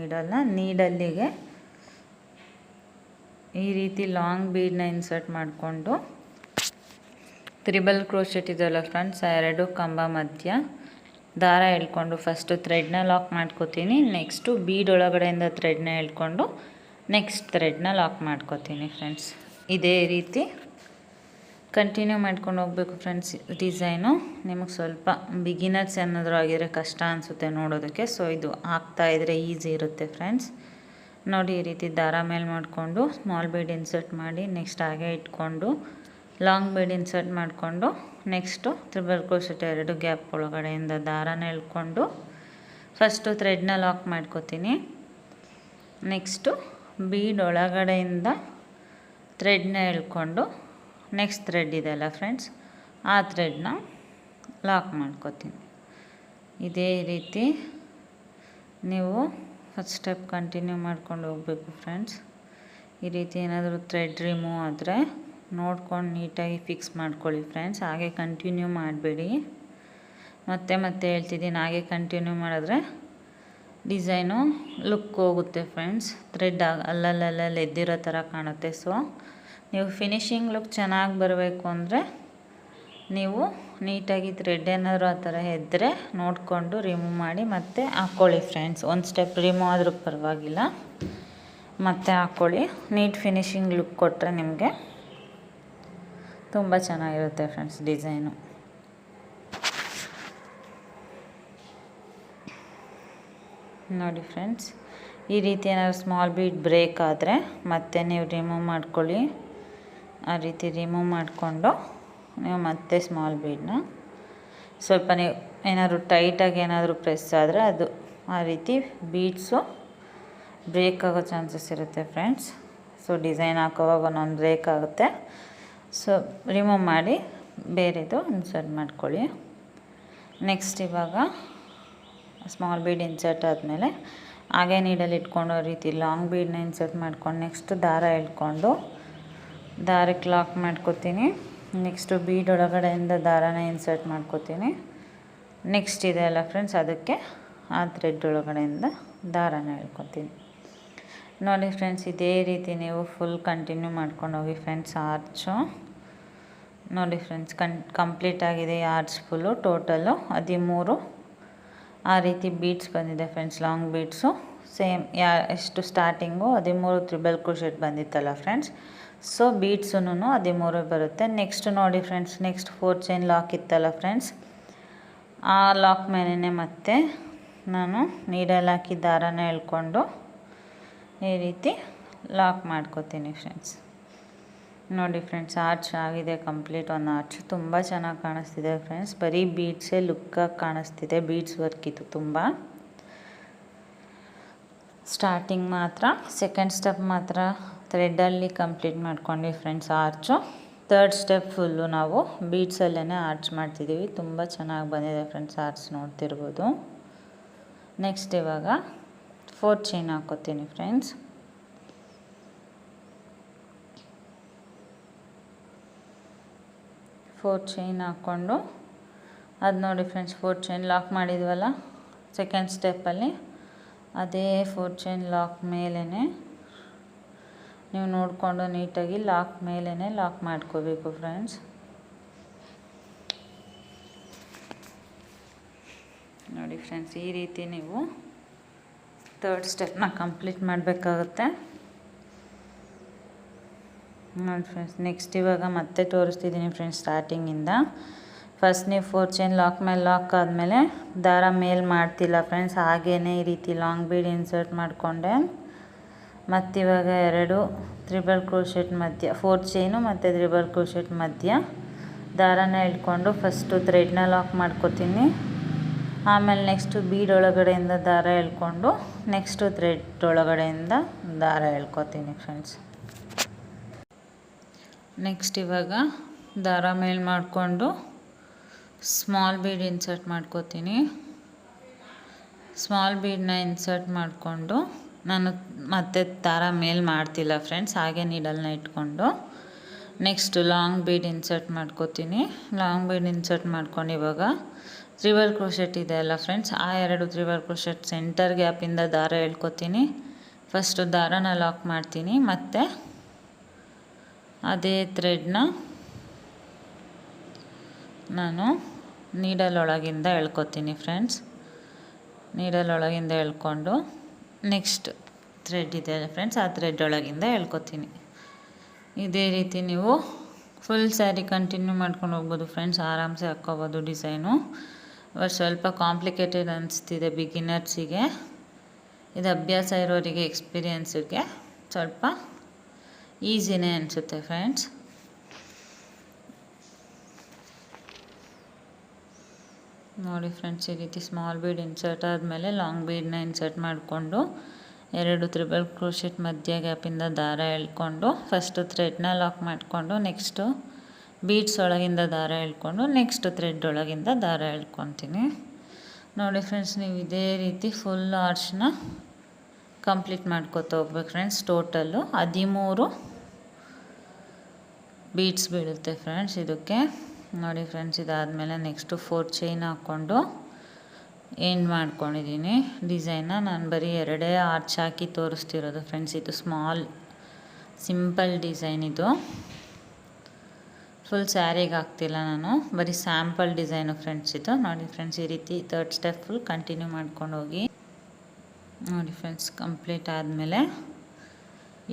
ನೀಡಲ್ಲಿಗೆ ಈ ರೀತಿ ಲಾಂಗ್ ಬೀಡನ್ನ ಇನ್ಸರ್ಟ್ ಮಾಡಿಕೊಂಡು ತ್ರಿಬಲ್ ಕ್ರೋಶೆಟ್ ಇದೆಲ್ಲ ಫ್ರೆಂಡ್ಸ್, ಎರಡು ಕಂಬ ಮಧ್ಯ ದಾರ ಎಳ್ಕೊಂಡು ಫಸ್ಟು ಥ್ರೆಡ್ನ ಲಾಕ್ ಮಾಡ್ಕೋತೀನಿ. ನೆಕ್ಸ್ಟು ಬೀಡ್ ಒಳಗಡೆಯಿಂದ ಥ್ರೆಡ್ನ ಎಳ್ಕೊಂಡು ನೆಕ್ಸ್ಟ್ ಥ್ರೆಡ್ನ ಲಾಕ್ ಮಾಡ್ಕೋತೀನಿ ಫ್ರೆಂಡ್ಸ್. ಇದೇ ರೀತಿ ಕಂಟಿನ್ಯೂ ಮಾಡ್ಕೊಂಡು ಹೋಗಬೇಕು ಫ್ರೆಂಡ್ಸ್. ಡಿಸೈನು ನಿಮಗೆ ಸ್ವಲ್ಪ ಬಿಗಿನರ್ಸ್ ಏನಾದರೂ ಆಗಿದ್ರೆ ಕಷ್ಟ ಅನಿಸುತ್ತೆ ನೋಡೋದಕ್ಕೆ, ಸೊ ಇದು ಹಾಕ್ತಾಯಿದ್ರೆ ಈಸಿ ಇರುತ್ತೆ ಫ್ರೆಂಡ್ಸ್. ನೋಡಿ ಈ ರೀತಿ ದಾರ ಮೇಲೆ ಮಾಡಿಕೊಂಡು ಸ್ಮಾಲ್ ಬೀಡ್ ಇನ್ಸರ್ಟ್ ಮಾಡಿ ನೆಕ್ಸ್ಟ್ ಹಾಗೆ ಇಟ್ಕೊಂಡು ಲಾಂಗ್ ಬೀಡ್ ಇನ್ಸರ್ಟ್ ಮಾಡಿಕೊಂಡು ನೆಕ್ಸ್ಟು ತ್ರಿಬಲ್ ಕ್ರೋಶೆಟ್ ಎರಡು ಗ್ಯಾಪ್ ಒಳಗಡೆಯಿಂದ ದಾರನ ಎಳ್ಕೊಂಡು ಫಸ್ಟು ಥ್ರೆಡ್ನ ಲಾಕ್ ಮಾಡ್ಕೋತೀನಿ. ನೆಕ್ಸ್ಟು ಬೀಡ್ ಒಳಗಡೆಯಿಂದ ಥ್ರೆಡ್ನ ಎಳ್ಕೊಂಡು ನೆಕ್ಸ್ಟ್ ಥ್ರೆಡ್ ಇದೆಯಲ್ಲ ಫ್ರೆಂಡ್ಸ್, ಆ ಥ್ರೆಡ್ನ ಲಾಕ್ ಮಾಡ್ಕೋತೀನಿ. ಇದೇ ರೀತಿ ನೀವು ಫಸ್ಟ್ ಸ್ಟೆಪ್ ಕಂಟಿನ್ಯೂ ಮಾಡ್ಕೊಂಡು ಹೋಗಬೇಕು ಫ್ರೆಂಡ್ಸ್. ಈ ರೀತಿ ಏನಾದರೂ ಥ್ರೆಡ್ ರಿಮೂವ್ ಆದರೆ ನೋಡ್ಕೊಂಡು ನೀಟಾಗಿ ಫಿಕ್ಸ್ ಮಾಡ್ಕೊಳ್ಳಿ ಫ್ರೆಂಡ್ಸ್. ಹಾಗೆ ಕಂಟಿನ್ಯೂ ಮಾಡಬೇಡಿ. ಮತ್ತೆ ಹೇಳ್ತಿದ್ದೀನಿ, ಹಾಗೆ ಕಂಟಿನ್ಯೂ ಮಾಡಿದ್ರೆ ಡಿಸೈನು ಲುಕ್ ಹೋಗುತ್ತೆ ಫ್ರೆಂಡ್ಸ್. ಥ್ರೆಡ್ ಅಲ್ಲಲ್ಲಿ ಎದ್ದಿರೋ ಥರ ಕಾಣುತ್ತೆ. ಸೊ ನೀವು ಫಿನಿಶಿಂಗ್ ಲುಕ್ ಚೆನ್ನಾಗಿ ಬರಬೇಕು ಅಂದರೆ ನೀವು ನೀಟಾಗಿ ಥ್ರೆಡ್ ಏನಾದರೂ ಆ ಥರ ಎದ್ದರೆ ನೋಡಿಕೊಂಡು ರಿಮೂವ್ ಮಾಡಿ ಮತ್ತೆ ಹಾಕ್ಕೊಳ್ಳಿ ಫ್ರೆಂಡ್ಸ್. ಒಂದು ಸ್ಟೆಪ್ ರಿಮೂವ್ ಆದರೂ ಪರವಾಗಿಲ್ಲ, ಮತ್ತೆ ಹಾಕ್ಕೊಳ್ಳಿ. ನೀಟ್ ಫಿನಿಶಿಂಗ್ ಲುಕ್ ಕೊಟ್ಟರೆ ನಿಮಗೆ ತುಂಬ ಚೆನ್ನಾಗಿರುತ್ತೆ ಫ್ರೆಂಡ್ಸ್ ಡಿಸೈನು. ನೋಡಿ ಫ್ರೆಂಡ್ಸ್, ಈ ರೀತಿ ಏನಾದರೂ ಸ್ಮಾಲ್ ಬೀಡ್ ಬ್ರೇಕ್ ಆದರೆ ಮತ್ತೆ ನೀವು ರಿಮೂವ್ ಮಾಡ್ಕೊಳ್ಳಿ. ಆ ರೀತಿ ರಿಮೂವ್ ಮಾಡಿಕೊಂಡು ನೀವು ಮತ್ತೆ ಸ್ಮಾಲ್ ಬೀಡನ್ನ ಸ್ವಲ್ಪ ನೀವು ಏನಾದರೂ ಟೈಟಾಗಿ ಏನಾದರೂ ಪ್ರೆಸ್ ಆದರೆ ಅದು ಆ ರೀತಿ ಬೀಡ್ಸು ಬ್ರೇಕ್ ಆಗೋ ಚಾನ್ಸಸ್ ಇರುತ್ತೆ ಫ್ರೆಂಡ್ಸ್. ಸೊ ಡಿಸೈನ್ ಹಾಕೋವಾಗ ಒಂದೊಂದು ಬ್ರೇಕ್ ಆಗುತ್ತೆ. ಸೊ ರಿಮೂವ್ ಮಾಡಿ ಬೇರೆದು ಇನ್ಸರ್ಟ್ ಮಾಡ್ಕೊಳ್ಳಿ. ನೆಕ್ಸ್ಟ್ ಇವಾಗ ಸ್ಮಾಲ್ ಬೀಡ್ ಇನ್ಸರ್ಟ್ ಆದಮೇಲೆ ಹಾಗೆ ನೀಡಲ್ಲಿ ಇಟ್ಕೊಂಡು ಆ ರೀತಿ ಲಾಂಗ್ ಬೀಡನ್ನ ಇನ್ಸರ್ಟ್ ಮಾಡ್ಕೊಂಡು ನೆಕ್ಸ್ಟ್ ದಾರ ಎಳ್ಕೊಂಡು ದಾರಕ್ಕೆ ಲಾಕ್ ಮಾಡ್ಕೋತೀನಿ. ನೆಕ್ಸ್ಟು ಬೀಡ್ ಒಳಗಡೆಯಿಂದ ದಾರಾನ ಇನ್ಸರ್ಟ್ ಮಾಡ್ಕೋತೀನಿ. ನೆಕ್ಸ್ಟ್ ಇದೆ ಅಲ್ಲ ಫ್ರೆಂಡ್ಸ್, ಅದಕ್ಕೆ ಆ ಥ್ರೆಡ್ ಒಳಗಡೆಯಿಂದ ದಾರಾನ ಎಳ್ಕೊತೀನಿ. ನೋಡಿ ಫ್ರೆಂಡ್ಸ್, ಇದೇ ರೀತಿ ನೀವು ಫುಲ್ ಕಂಟಿನ್ಯೂ ಮಾಡ್ಕೊಂಡು ಹೋಗಿ ಫ್ರೆಂಡ್ಸ್. ಆರ್ಚು ನೋಡಿ ಫ್ರೆಂಡ್ಸ್, ಕಂಪ್ಲೀಟ್ ಆಗಿದೆ ಆರ್ಚ್ ಫುಲ್ಲು. ಟೋಟಲು 13 ಆ ರೀತಿ ಬೀಡ್ಸ್ ಬಂದಿದೆ ಫ್ರೆಂಡ್ಸ್, ಲಾಂಗ್ ಬೀಡ್ಸು. ಸೇಮ್ ಎಷ್ಟು ಸ್ಟಾರ್ಟಿಂಗು 13 ತ್ರಿಬಲ್ ಕ್ರೋಶೆಟ್ ಬಂದಿತ್ತಲ್ಲ ಫ್ರೆಂಡ್ಸ್. ಸೊ ಬೀಡ್ಸೂ 13 ಬರುತ್ತೆ. ನೆಕ್ಸ್ಟ್ ನೋಡಿ ಫ್ರೆಂಡ್ಸ್, ನೆಕ್ಸ್ಟ್ 4 ಚೈನ್ ಲಾಕ್ ಇತ್ತಲ್ಲ ಫ್ರೆಂಡ್ಸ್, ಆ ಲಾಕ್ ಮೇಲೇ ಮತ್ತೆ ನಾನು ನೀಡಲ್ ಹಾಕಿ ದಾರಾನ ಎಳ್ಕೊಂಡು ಈ ರೀತಿ ಲಾಕ್ ಮಾಡ್ಕೋತೀನಿ ಫ್ರೆಂಡ್ಸ್. ನೋಡಿ ಫ್ರೆಂಡ್ಸ್, ಆರ್ಚ್ ಆಗಿದೆ ಕಂಪ್ಲೀಟ್. ಒಂದು ಆರ್ಚ್ ತುಂಬ ಚೆನ್ನಾಗಿ ಕಾಣಿಸ್ತಿದೆ ಫ್ರೆಂಡ್ಸ್. ಬರೀ ಬೀಡ್ಸೇ ಲುಕ್ಕಾಗಿ ಕಾಣಿಸ್ತಿದೆ. ಬೀಡ್ಸ್ ವರ್ಕ್ ಇದು ತುಂಬ. ಸ್ಟಾರ್ಟಿಂಗ್ ಮಾತ್ರ ಸೆಕೆಂಡ್ ಸ್ಟೆಪ್ ಮಾತ್ರ ಥ್ರೆಡ್ಡಲ್ಲಿ ಕಂಪ್ಲೀಟ್ ಮಾಡ್ಕೊಂಡ್ವಿ friends arch. Third step full ನಾವು ಬೀಡ್ಸಲ್ಲೇ ಆರ್ಚ್ ಮಾಡ್ತಿದ್ದೀವಿ. ತುಂಬ ಚೆನ್ನಾಗಿ ಬಂದಿದೆ ಫ್ರೆಂಡ್ಸ್ ಆರ್ಚ್, ನೋಡ್ತಿರ್ಬೋದು. ನೆಕ್ಸ್ಟ್ ಇವಾಗ 4 ಚೈನ್ ಹಾಕೋತೀನಿ ಫ್ರೆಂಡ್ಸ್. ಫೋರ್ ಚೈನ್ ಹಾಕ್ಕೊಂಡು ಅದು ನೋಡಿ ಫ್ರೆಂಡ್ಸ್, 4 ಚೈನ್ ಲಾಕ್ ಮಾಡಿದ್ವಲ್ಲ ಸೆಕೆಂಡ್ ಸ್ಟೆಪ್ಪಲ್ಲಿ, ಅದೇ 4 ಚೈನ್ ಲಾಕ್ ಮೇಲೇ ನೀವು ನೋಡಿಕೊಂಡು ನೀಟಾಗಿ ಲಾಕ್ ಮೇಲೇ ಲಾಕ್ ಮಾಡ್ಕೋಬೇಕು ಫ್ರೆಂಡ್ಸ್. ನೋಡಿ ಫ್ರೆಂಡ್ಸ್, ಈ ರೀತಿ ನೀವು ಥರ್ಡ್ ಸ್ಟೆಪ್ನ ಕಂಪ್ಲೀಟ್ ಮಾಡಬೇಕಾಗುತ್ತೆ. ನೋಡಿ ಫ್ರೆಂಡ್ಸ್, ನೆಕ್ಸ್ಟ್ ಇವಾಗ ಮತ್ತೆ ತೋರಿಸ್ತಿದ್ದೀನಿ ಫ್ರೆಂಡ್ಸ್ ಸ್ಟಾರ್ಟಿಂಗಿಂದ. ಫಸ್ಟ್ ನೀವು 4 ಚೈನ್ ಲಾಕ್ ಮೇಲೆ ಲಾಕ್ ಆದಮೇಲೆ ದಾರ ಮೇಲೆ ಮಾಡ್ತಿಲ್ಲ ಫ್ರೆಂಡ್ಸ್, ಹಾಗೇ ಈ ರೀತಿ ಲಾಂಗ್ ಬೀಡ್ ಇನ್ಸರ್ಟ್ ಮಾಡಿಕೊಂಡೆ. ಮತ್ತಿವಾಗ 2 ತ್ರಿಬಲ್ ಕ್ರೋಶೆಟ್ ಮಧ್ಯ 4 ಚೈನು ಮತ್ತು ತ್ರಿಬಲ್ ಕ್ರೋಶೆಟ್ ಮಧ್ಯ ದಾರಾನ ಇಟ್ಕೊಂಡು ಫಸ್ಟು ಥ್ರೆಡ್ನ ಲಾಕ್ ಮಾಡ್ಕೋತೀನಿ. ಆಮೇಲೆ ನೆಕ್ಸ್ಟು ಬೀಡ್ ಒಳಗಡೆಯಿಂದ ದಾರ ಎಳ್ಕೊಂಡು ನೆಕ್ಸ್ಟು ಥ್ರೆಡ್ ಒಳಗಡೆಯಿಂದ ದಾರ ಎಳ್ಕೊತೀನಿ ಫ್ರೆಂಡ್ಸ್. ನೆಕ್ಸ್ಟ್ ಇವಾಗ ದಾರ ಮೇಲೆ ಮಾಡಿಕೊಂಡು ಸ್ಮಾಲ್ ಬೀಡ್ ಇನ್ಸರ್ಟ್ ಮಾಡ್ಕೋತೀನಿ. ಸ್ಮಾಲ್ ಬೀಡನ್ನ ಇನ್ಸರ್ಟ್ ಮಾಡಿಕೊಂಡು ನಾನು ಮತ್ತೆ ದಾರ ಮೇಲೆ ಮಾಡ್ತಿಲ್ಲ ಫ್ರೆಂಡ್ಸ್, ಹಾಗೆ ನೀಡಲ್ನ ಇಟ್ಕೊಂಡು ನೆಕ್ಸ್ಟ್ ಲಾಂಗ್ ಬೀಡ್ ಇನ್ಸರ್ಟ್ ಮಾಡ್ಕೋತೀನಿ. ಲಾಂಗ್ ಬೀಡ್ ಇನ್ಸರ್ಟ್ ಮಾಡ್ಕೊಂಡು ಇವಾಗ ತ್ರಿಬಲ್ ಕ್ರೋಶೆಟ್ ಇದೆ ಅಲ್ಲ ಫ್ರೆಂಡ್ಸ್, ಆ 2 ತ್ರಿಬಲ್ ಕ್ರೋಶೆಟ್ ಸೆಂಟರ್ ಗ್ಯಾಪಿಂದ ದಾರ ಎಳ್ಕೊತೀನಿ. ಫಸ್ಟು ದಾರನ ಲಾಕ್ ಮಾಡ್ತೀನಿ, ಮತ್ತು ಅದೇ ಥ್ರೆಡ್ನ ನಾನು ನೀಡಲ್ ಒಳಗಿಂದ ಎಳ್ಕೊತೀನಿ ಫ್ರೆಂಡ್ಸ್. ನೀಡಲ್ ಒಳಗಿಂದ ಎಳ್ಕೊಂಡು ನೆಕ್ಸ್ಟ್ ಥ್ರೆಡ್ ಇದೆ ಅಲ್ಲ ಫ್ರೆಂಡ್ಸ್, ಆ ಥ್ರೆಡ್ ಒಳಗಿಂದ ಎಳ್ಕೊತೀನಿ. ಇದೇ ರೀತಿ ನೀವು ಫುಲ್ ಸ್ಯಾರಿ ಕಂಟಿನ್ಯೂ ಮಾಡ್ಕೊಂಡು ಹೋಗ್ಬೋದು ಫ್ರೆಂಡ್ಸ್, ಆರಾಮ್ಸೆ ಹಾಕ್ಕೋಬೋದು ಡಿಸೈನು. ಬಟ್ ಸ್ವಲ್ಪ ಕಾಂಪ್ಲಿಕೇಟೆಡ್ ಅನಿಸ್ತಿದೆ ಬಿಗಿನರ್ಸಿಗೆ. ಇದು ಅಭ್ಯಾಸ ಇರೋರಿಗೆ, ಎಕ್ಸ್ಪೀರಿಯೆನ್ಸಿಗೆ ಸ್ವಲ್ಪ ಈಸಿನೇ ಅನಿಸುತ್ತೆ ಫ್ರೆಂಡ್ಸ್. ನೋಡಿ ಫ್ರೆಂಡ್ಸ್, ಈ ರೀತಿ ಸ್ಮಾಲ್ ಬೀಡ್ ಇನ್ಸರ್ಟ್ ಆದಮೇಲೆ ಲಾಂಗ್ ಬೀಡನ್ನ ಇನ್ಸರ್ಟ್ ಮಾಡಿಕೊಂಡು 2 ತ್ರಿಬಲ್ ಕ್ರೋಶೆಟ್ ಮಧ್ಯ ಗ್ಯಾಪಿಂದ ದಾರ ಎಳ್ಕೊಂಡು ಫಸ್ಟು ಥ್ರೆಡ್ನ ಲಾಕ್ ಮಾಡಿಕೊಂಡು ನೆಕ್ಸ್ಟು ಬೀಡ್ಸ್ ಒಳಗಿಂದ ದಾರ ಎಳ್ಕೊಂಡು ನೆಕ್ಸ್ಟ್ ಥ್ರೆಡ್ ಒಳಗಿಂದ ದಾರ ಎಳ್ಕೊತೀನಿ. ನೋಡಿ ಫ್ರೆಂಡ್ಸ್, ನೀವು ಇದೇ ರೀತಿ ಫುಲ್ ಆರ್ಚ್ನ ಕಂಪ್ಲೀಟ್ ಮಾಡ್ಕೊತಾ ಹೋಗ್ಬೇಕು ಫ್ರೆಂಡ್ಸ್. ಟೋಟಲ್ಲು 13 ಬೀಡ್ಸ್ ಬೀಳುತ್ತೆ ಫ್ರೆಂಡ್ಸ್ ಇದಕ್ಕೆ. ನೋಡಿ ಫ್ರೆಂಡ್ಸ್, ಇದಾದಮೇಲೆ ನೆಕ್ಸ್ಟು 4 ಚೈನ್ ಹಾಕ್ಕೊಂಡು ಎಂಡ್ ಮಾಡ್ಕೊಂಡಿದ್ದೀನಿ ಡಿಸೈನ್ನ. ನಾನು ಬರೀ 2 ಆರ್ಚ್ ಹಾಕಿ ತೋರಿಸ್ತಿರೋದು ಫ್ರೆಂಡ್ಸ್. ಇದು ಸ್ಮಾಲ್ ಸಿಂಪಲ್ ಡಿಸೈನ್, ಇದು ಫುಲ್ ಸ್ಯಾರಿಗೆ ಹಾಕ್ತಿಲ್ಲ ನಾನು, ಬರೀ ಸ್ಯಾಂಪಲ್ ಡಿಸೈನು ಫ್ರೆಂಡ್ಸ್ ಇದು. ನೋಡಿ ಫ್ರೆಂಡ್ಸ್, ಈ ರೀತಿ 3rd ಸ್ಟೆಪ್ ಫುಲ್ ಕಂಟಿನ್ಯೂ ಮಾಡ್ಕೊಂಡು ಹೋಗಿ. ನೋಡಿ ಫ್ರೆಂಡ್ಸ್, ಕಂಪ್ಲೀಟ್ ಆದಮೇಲೆ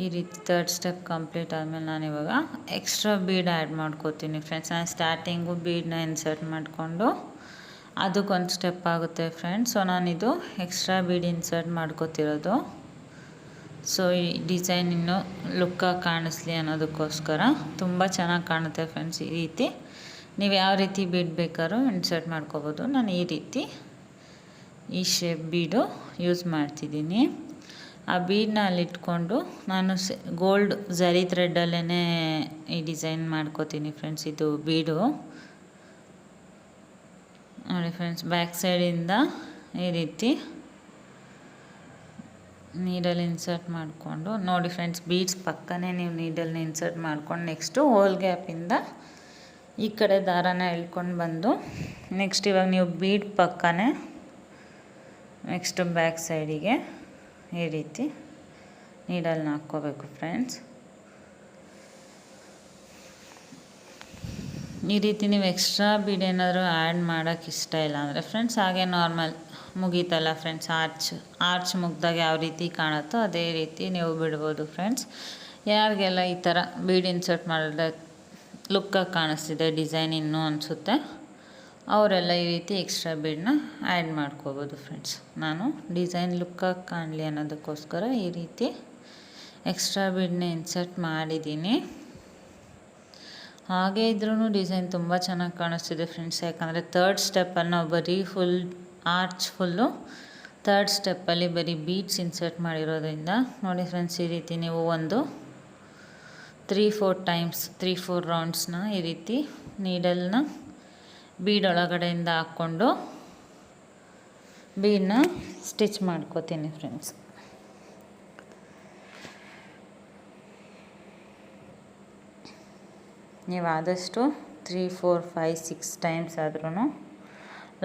ಈ ರೀತಿ 3rd ಸ್ಟೆಪ್ ಕಂಪ್ಲೀಟ್ ಆದಮೇಲೆ ನಾನಿವಾಗ ಎಕ್ಸ್ಟ್ರಾ ಬೀಡ್ ಆ್ಯಡ್ ಮಾಡ್ಕೋತೀನಿ ಫ್ರೆಂಡ್ಸ್. ನಾನು ಸ್ಟಾರ್ಟಿಂಗು ಬೀಡನ್ನ ಇನ್ಸರ್ಟ್ ಮಾಡಿಕೊಂಡು ಅದಕ್ಕೊಂದು ಸ್ಟೆಪ್ ಆಗುತ್ತೆ ಫ್ರೆಂಡ್ಸ್. ಸೊ ನಾನಿದು ಎಕ್ಸ್ಟ್ರಾ ಬೀಡ್ ಇನ್ಸರ್ಟ್ ಮಾಡ್ಕೋತಿರೋದು. ಸೊ ಈ ಡಿಸೈನ್ ಇನ್ನೂ ಲುಕ್ಕಾಗಿ ಕಾಣಿಸ್ಲಿ ಅನ್ನೋದಕ್ಕೋಸ್ಕರ. ತುಂಬ ಚೆನ್ನಾಗಿ ಕಾಣುತ್ತೆ ಫ್ರೆಂಡ್ಸ್ ಈ ರೀತಿ. ನೀವು ಯಾವ ರೀತಿ ಬೀಡ್ ಬೇಕಾದ್ರೂ ಇನ್ಸರ್ಟ್ ಮಾಡ್ಕೋಬೋದು. ನಾನು ಈ ರೀತಿ ಈ ಶೇಪ್ ಬೀಡು ಯೂಸ್ ಮಾಡ್ತಿದ್ದೀನಿ. ಆ ಬೀಡನ್ನ ಅಲ್ಲಿಟ್ಕೊಂಡು ನಾನು ಗೋಲ್ಡ್ ಝರಿ ಥ್ರೆಡ್ಡಲ್ಲೇ ಈ ಡಿಸೈನ್ ಮಾಡ್ಕೋತೀನಿ ಫ್ರೆಂಡ್ಸ್. ಇದು ಬೀಡು ನೋಡಿ ಫ್ರೆಂಡ್ಸ್, ಬ್ಯಾಕ್ ಸೈಡಿಂದ ಈ ರೀತಿ ನೀಡಲ್ ಇನ್ಸರ್ಟ್ ಮಾಡಿಕೊಂಡು, ನೋಡಿ ಫ್ರೆಂಡ್ಸ್, ಬೀಡ್ಸ್ ಪಕ್ಕನೇ ನೀವು ನೀಡಲ್ನ ಇನ್ಸರ್ಟ್ ಮಾಡ್ಕೊಂಡು ನೆಕ್ಸ್ಟು ಹೋಲ್ ಗ್ಯಾಪಿಂದ ಈ ಕಡೆ ದಾರಾನ ಎಳ್ಕೊಂಡು ಬಂದು ನೆಕ್ಸ್ಟ್ ಇವಾಗ ನೀವು ಬೀಡ್ ಪಕ್ಕನೇ ನೆಕ್ಸ್ಟ್ ಬ್ಯಾಕ್ ಸೈಡಿಗೆ ಈ ರೀತಿ ನೀಡಲ್ನ ಹಾಕ್ಕೋಬೇಕು ಫ್ರೆಂಡ್ಸ್. ಈ ರೀತಿ ನೀವು ಎಕ್ಸ್ಟ್ರಾ ಬೀಡ್ ಏನಾದರೂ ಆ್ಯಡ್ ಮಾಡೋಕ್ಕೆ ಇಷ್ಟ ಇಲ್ಲ ಅಂದರೆ ಫ್ರೆಂಡ್ಸ್, ಹಾಗೆ ನಾರ್ಮಲ್ ಮುಗೀತಲ್ಲ ಫ್ರೆಂಡ್ಸ್, ಆರ್ಚ್ ಮುಗ್ದಾಗ ಯಾವ ರೀತಿ ಕಾಣುತ್ತೋ ಅದೇ ರೀತಿ ನೀವು ಬಿಡ್ಬೋದು ಫ್ರೆಂಡ್ಸ್. ಯಾರಿಗೆಲ್ಲ ಈ ಥರ ಬೀಡ್ ಇನ್ಸರ್ಟ್ ಮಾಡಿದ್ರೆ ಲುಕ್ಕಾಗಿ ಕಾಣಿಸ್ತಿದೆ ಡಿಸೈನ್ ಇನ್ನೂ ಅನಿಸುತ್ತೆ, ಅವರೆಲ್ಲ ಈ ರೀತಿ ಎಕ್ಸ್ಟ್ರಾ ಬೀಡನ್ನ ಆ್ಯಡ್ ಮಾಡ್ಕೋಬೋದು ಫ್ರೆಂಡ್ಸ್. ನಾನು ಡಿಸೈನ್ ಲುಕ್ಕಾಗಿ ಕಾಣಲಿ ಅನ್ನೋದಕ್ಕೋಸ್ಕರ ಈ ರೀತಿ ಎಕ್ಸ್ಟ್ರಾ ಬೀಡನ್ನ ಇನ್ಸರ್ಟ್ ಮಾಡಿದ್ದೀನಿ. ಹಾಗೆ ಇದ್ರೂ ಡಿಸೈನ್ ತುಂಬ ಚೆನ್ನಾಗಿ ಕಾಣಿಸ್ತಿದೆ ಫ್ರೆಂಡ್ಸ್. ಯಾಕಂದರೆ 3rd ಸ್ಟೆಪ್ಪಲ್ಲಿ ನಾವು ಬರೀ ಫುಲ್ ಆರ್ಚ್ ಫುಲ್ಲು 3rd ಸ್ಟೆಪ್ಪಲ್ಲಿ ಬರೀ ಬೀಡ್ಸ್ ಇನ್ಸರ್ಟ್ ಮಾಡಿರೋದ್ರಿಂದ ನೋಡಿ ಫ್ರೆಂಡ್ಸ್, ಈ ರೀತಿ ನೀವು ಒಂದು 3-4 ಟೈಮ್ಸ್ 3-4 ರೌಂಡ್ಸ್ನ ಈ ರೀತಿ ನೀಡಲ್ನ ಬೀಡ್ ಒಳಗಡೆಯಿಂದ ಹಾಕ್ಕೊಂಡು ಬೀಡನ್ನ ಸ್ಟಿಚ್ ಮಾಡ್ಕೋತೀನಿ ಫ್ರೆಂಡ್ಸ್. ನೀವು ಆದಷ್ಟು 3-4-5-6 ಟೈಮ್ಸ್ ಆದ್ರೂ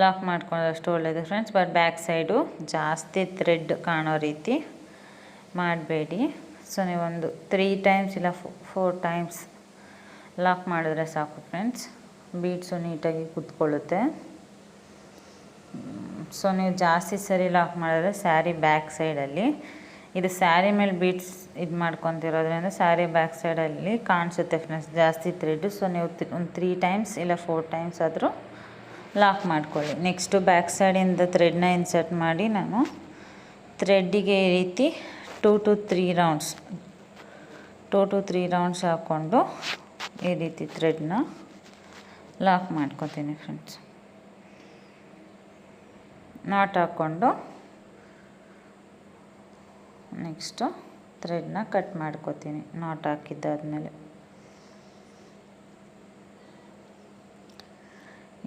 ಲಾಕ್ ಮಾಡ್ಕೊಂಡಷ್ಟು ಒಳ್ಳೆಯದು ಫ್ರೆಂಡ್ಸ್. ಬಟ್ ಬ್ಯಾಕ್ ಸೈಡು ಜಾಸ್ತಿ ಥ್ರೆಡ್ ಕಾಣೋ ರೀತಿ ಮಾಡಬೇಡಿ. ಸೊ ನೀವೊಂದು 3 ಟೈಮ್ಸ್ ಇಲ್ಲ 4 ಟೈಮ್ಸ್ ಲಾಕ್ ಮಾಡಿದ್ರೆ ಸಾಕು ಫ್ರೆಂಡ್ಸ್, ಬೀಡ್ಸು ನೀಟಾಗಿ ಕೂತ್ಕೊಳ್ಳುತ್ತೆ. ಸೊ ನೀವು ಜಾಸ್ತಿ ಸರಿ ಲಾಕ್ ಮಾಡಿದ್ರೆ ಸ್ಯಾರಿ ಬ್ಯಾಕ್ ಸೈಡಲ್ಲಿ, ಇದು ಸ್ಯಾರಿ ಮೇಲೆ ಬೀಡ್ಸ್ ಇದು ಮಾಡ್ಕೊತಿರೋದ್ರಿಂದ ಸ್ಯಾರಿ ಬ್ಯಾಕ್ ಸೈಡಲ್ಲಿ ಕಾಣಿಸುತ್ತೆ ಫ್ರೆಂಡ್ಸ್ ಜಾಸ್ತಿ ಥ್ರೆಡ್ಡು. ಸೊ ನೀವು ಒಂದು 3 ಟೈಮ್ಸ್ ಇಲ್ಲ 4 ಟೈಮ್ಸ್ ಆದರೂ ಲಾಕ್ ಮಾಡ್ಕೊಳ್ಳಿ. ನೆಕ್ಸ್ಟು ಬ್ಯಾಕ್ ಸೈಡಿಂದ ಥ್ರೆಡ್ನ ಇನ್ಸರ್ಟ್ ಮಾಡಿ ನಾನು ಥ್ರೆಡ್ಡಿಗೆ ಈ ರೀತಿ 2 to 3 ರೌಂಡ್ಸ್ ಹಾಕ್ಕೊಂಡು ಈ ರೀತಿ ಥ್ರೆಡ್ನ ಲಾಕ್ ಮಾಡ್ಕೊತೀನಿ ಫ್ರೆಂಡ್ಸ್. ನಾಟ್ ಹಾಕ್ಕೊಂಡು ನೆಕ್ಸ್ಟು ಥ್ರೆಡ್ನ ಕಟ್ ಮಾಡ್ಕೊತೀನಿ ನಾಟ್ ಹಾಕಿದ್ದಾದಮೇಲೆ.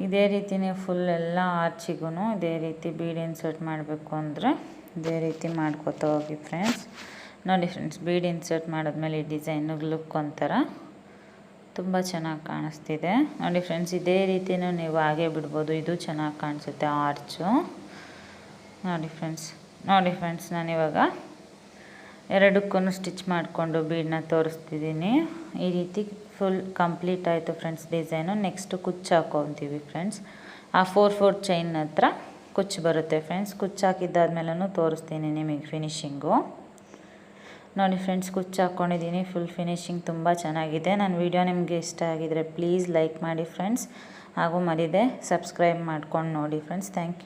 ಇದೇ ರೀತಿ ನೀವು ಫುಲ್ ಎಲ್ಲ ಆರ್ಚಿಗೂ ಇದೇ ರೀತಿ ಬೀಡ್ ಇನ್ಸರ್ಟ್ ಮಾಡಬೇಕು ಅಂದರೆ ಇದೇ ರೀತಿ ಮಾಡ್ಕೊತಾ ಹೋಗಿ ಫ್ರೆಂಡ್ಸ್. ನೋಡಿ ಫ್ರೆಂಡ್ಸ್, ಬೀಡ್ ಇನ್ಸರ್ಟ್ ಮಾಡಿದ್ಮೇಲೆ ಈ ಡಿಸೈನಿಗೆ ಲುಕ್ ಒಂಥರ ತುಂಬ ಚೆನ್ನಾಗಿ ಕಾಣಿಸ್ತಿದೆ ನೋಡಿ ಫ್ರೆಂಡ್ಸ್. ಇದೇ ರೀತಿಯೂ ನೀವು ಹಾಗೆ ಬಿಡ್ಬೋದು, ಇದು ಚೆನ್ನಾಗಿ ಕಾಣಿಸುತ್ತೆ ಆರ್ಚು. ನೋಡಿ ಫ್ರೆಂಡ್ಸ್ ನಾನಿವಾಗ ಎರಡಕ್ಕೂ ಸ್ಟಿಚ್ ಮಾಡಿಕೊಂಡು ಬೀಡನ್ನ ತೋರಿಸ್ತಿದ್ದೀನಿ. ಈ ರೀತಿ ಫುಲ್ ಕಂಪ್ಲೀಟ್ ಆಯಿತು ಫ್ರೆಂಡ್ಸ್ ಡಿಸೈನು. ನೆಕ್ಸ್ಟು ಕುಚ್ಚು ಹಾಕ್ಕೊತೀವಿ ಫ್ರೆಂಡ್ಸ್. ಆ 4 ಚೈನ್ ಹತ್ರ ಕುಚ್ಚು ಬರುತ್ತೆ ಫ್ರೆಂಡ್ಸ್. ಕುಚ್ಚು ಹಾಕಿದ್ದಾದ್ಮೇಲೂ ತೋರಿಸ್ತೀನಿ ನಿಮಗೆ ಫಿನಿಶಿಂಗು. ನೋಡಿ ಫ್ರೆಂಡ್ಸ್, ಕುಚ್ಚು ಹಾಕ್ಕೊಂಡಿದ್ದೀನಿ. ಫುಲ್ ಫಿನಿಶಿಂಗ್ ತುಂಬ ಚೆನ್ನಾಗಿದೆ. ನನ್ನ ವಿಡಿಯೋ ನಿಮಗೆ ಇಷ್ಟ ಆಗಿದರೆ ಪ್ಲೀಸ್ ಲೈಕ್ ಮಾಡಿ ಫ್ರೆಂಡ್ಸ್. ಹಾಗೂ ಮರೀದೆ ಸಬ್ಸ್ಕ್ರೈಬ್ ಮಾಡ್ಕೊಂಡು ನೋಡಿ ಫ್ರೆಂಡ್ಸ್. Thank you.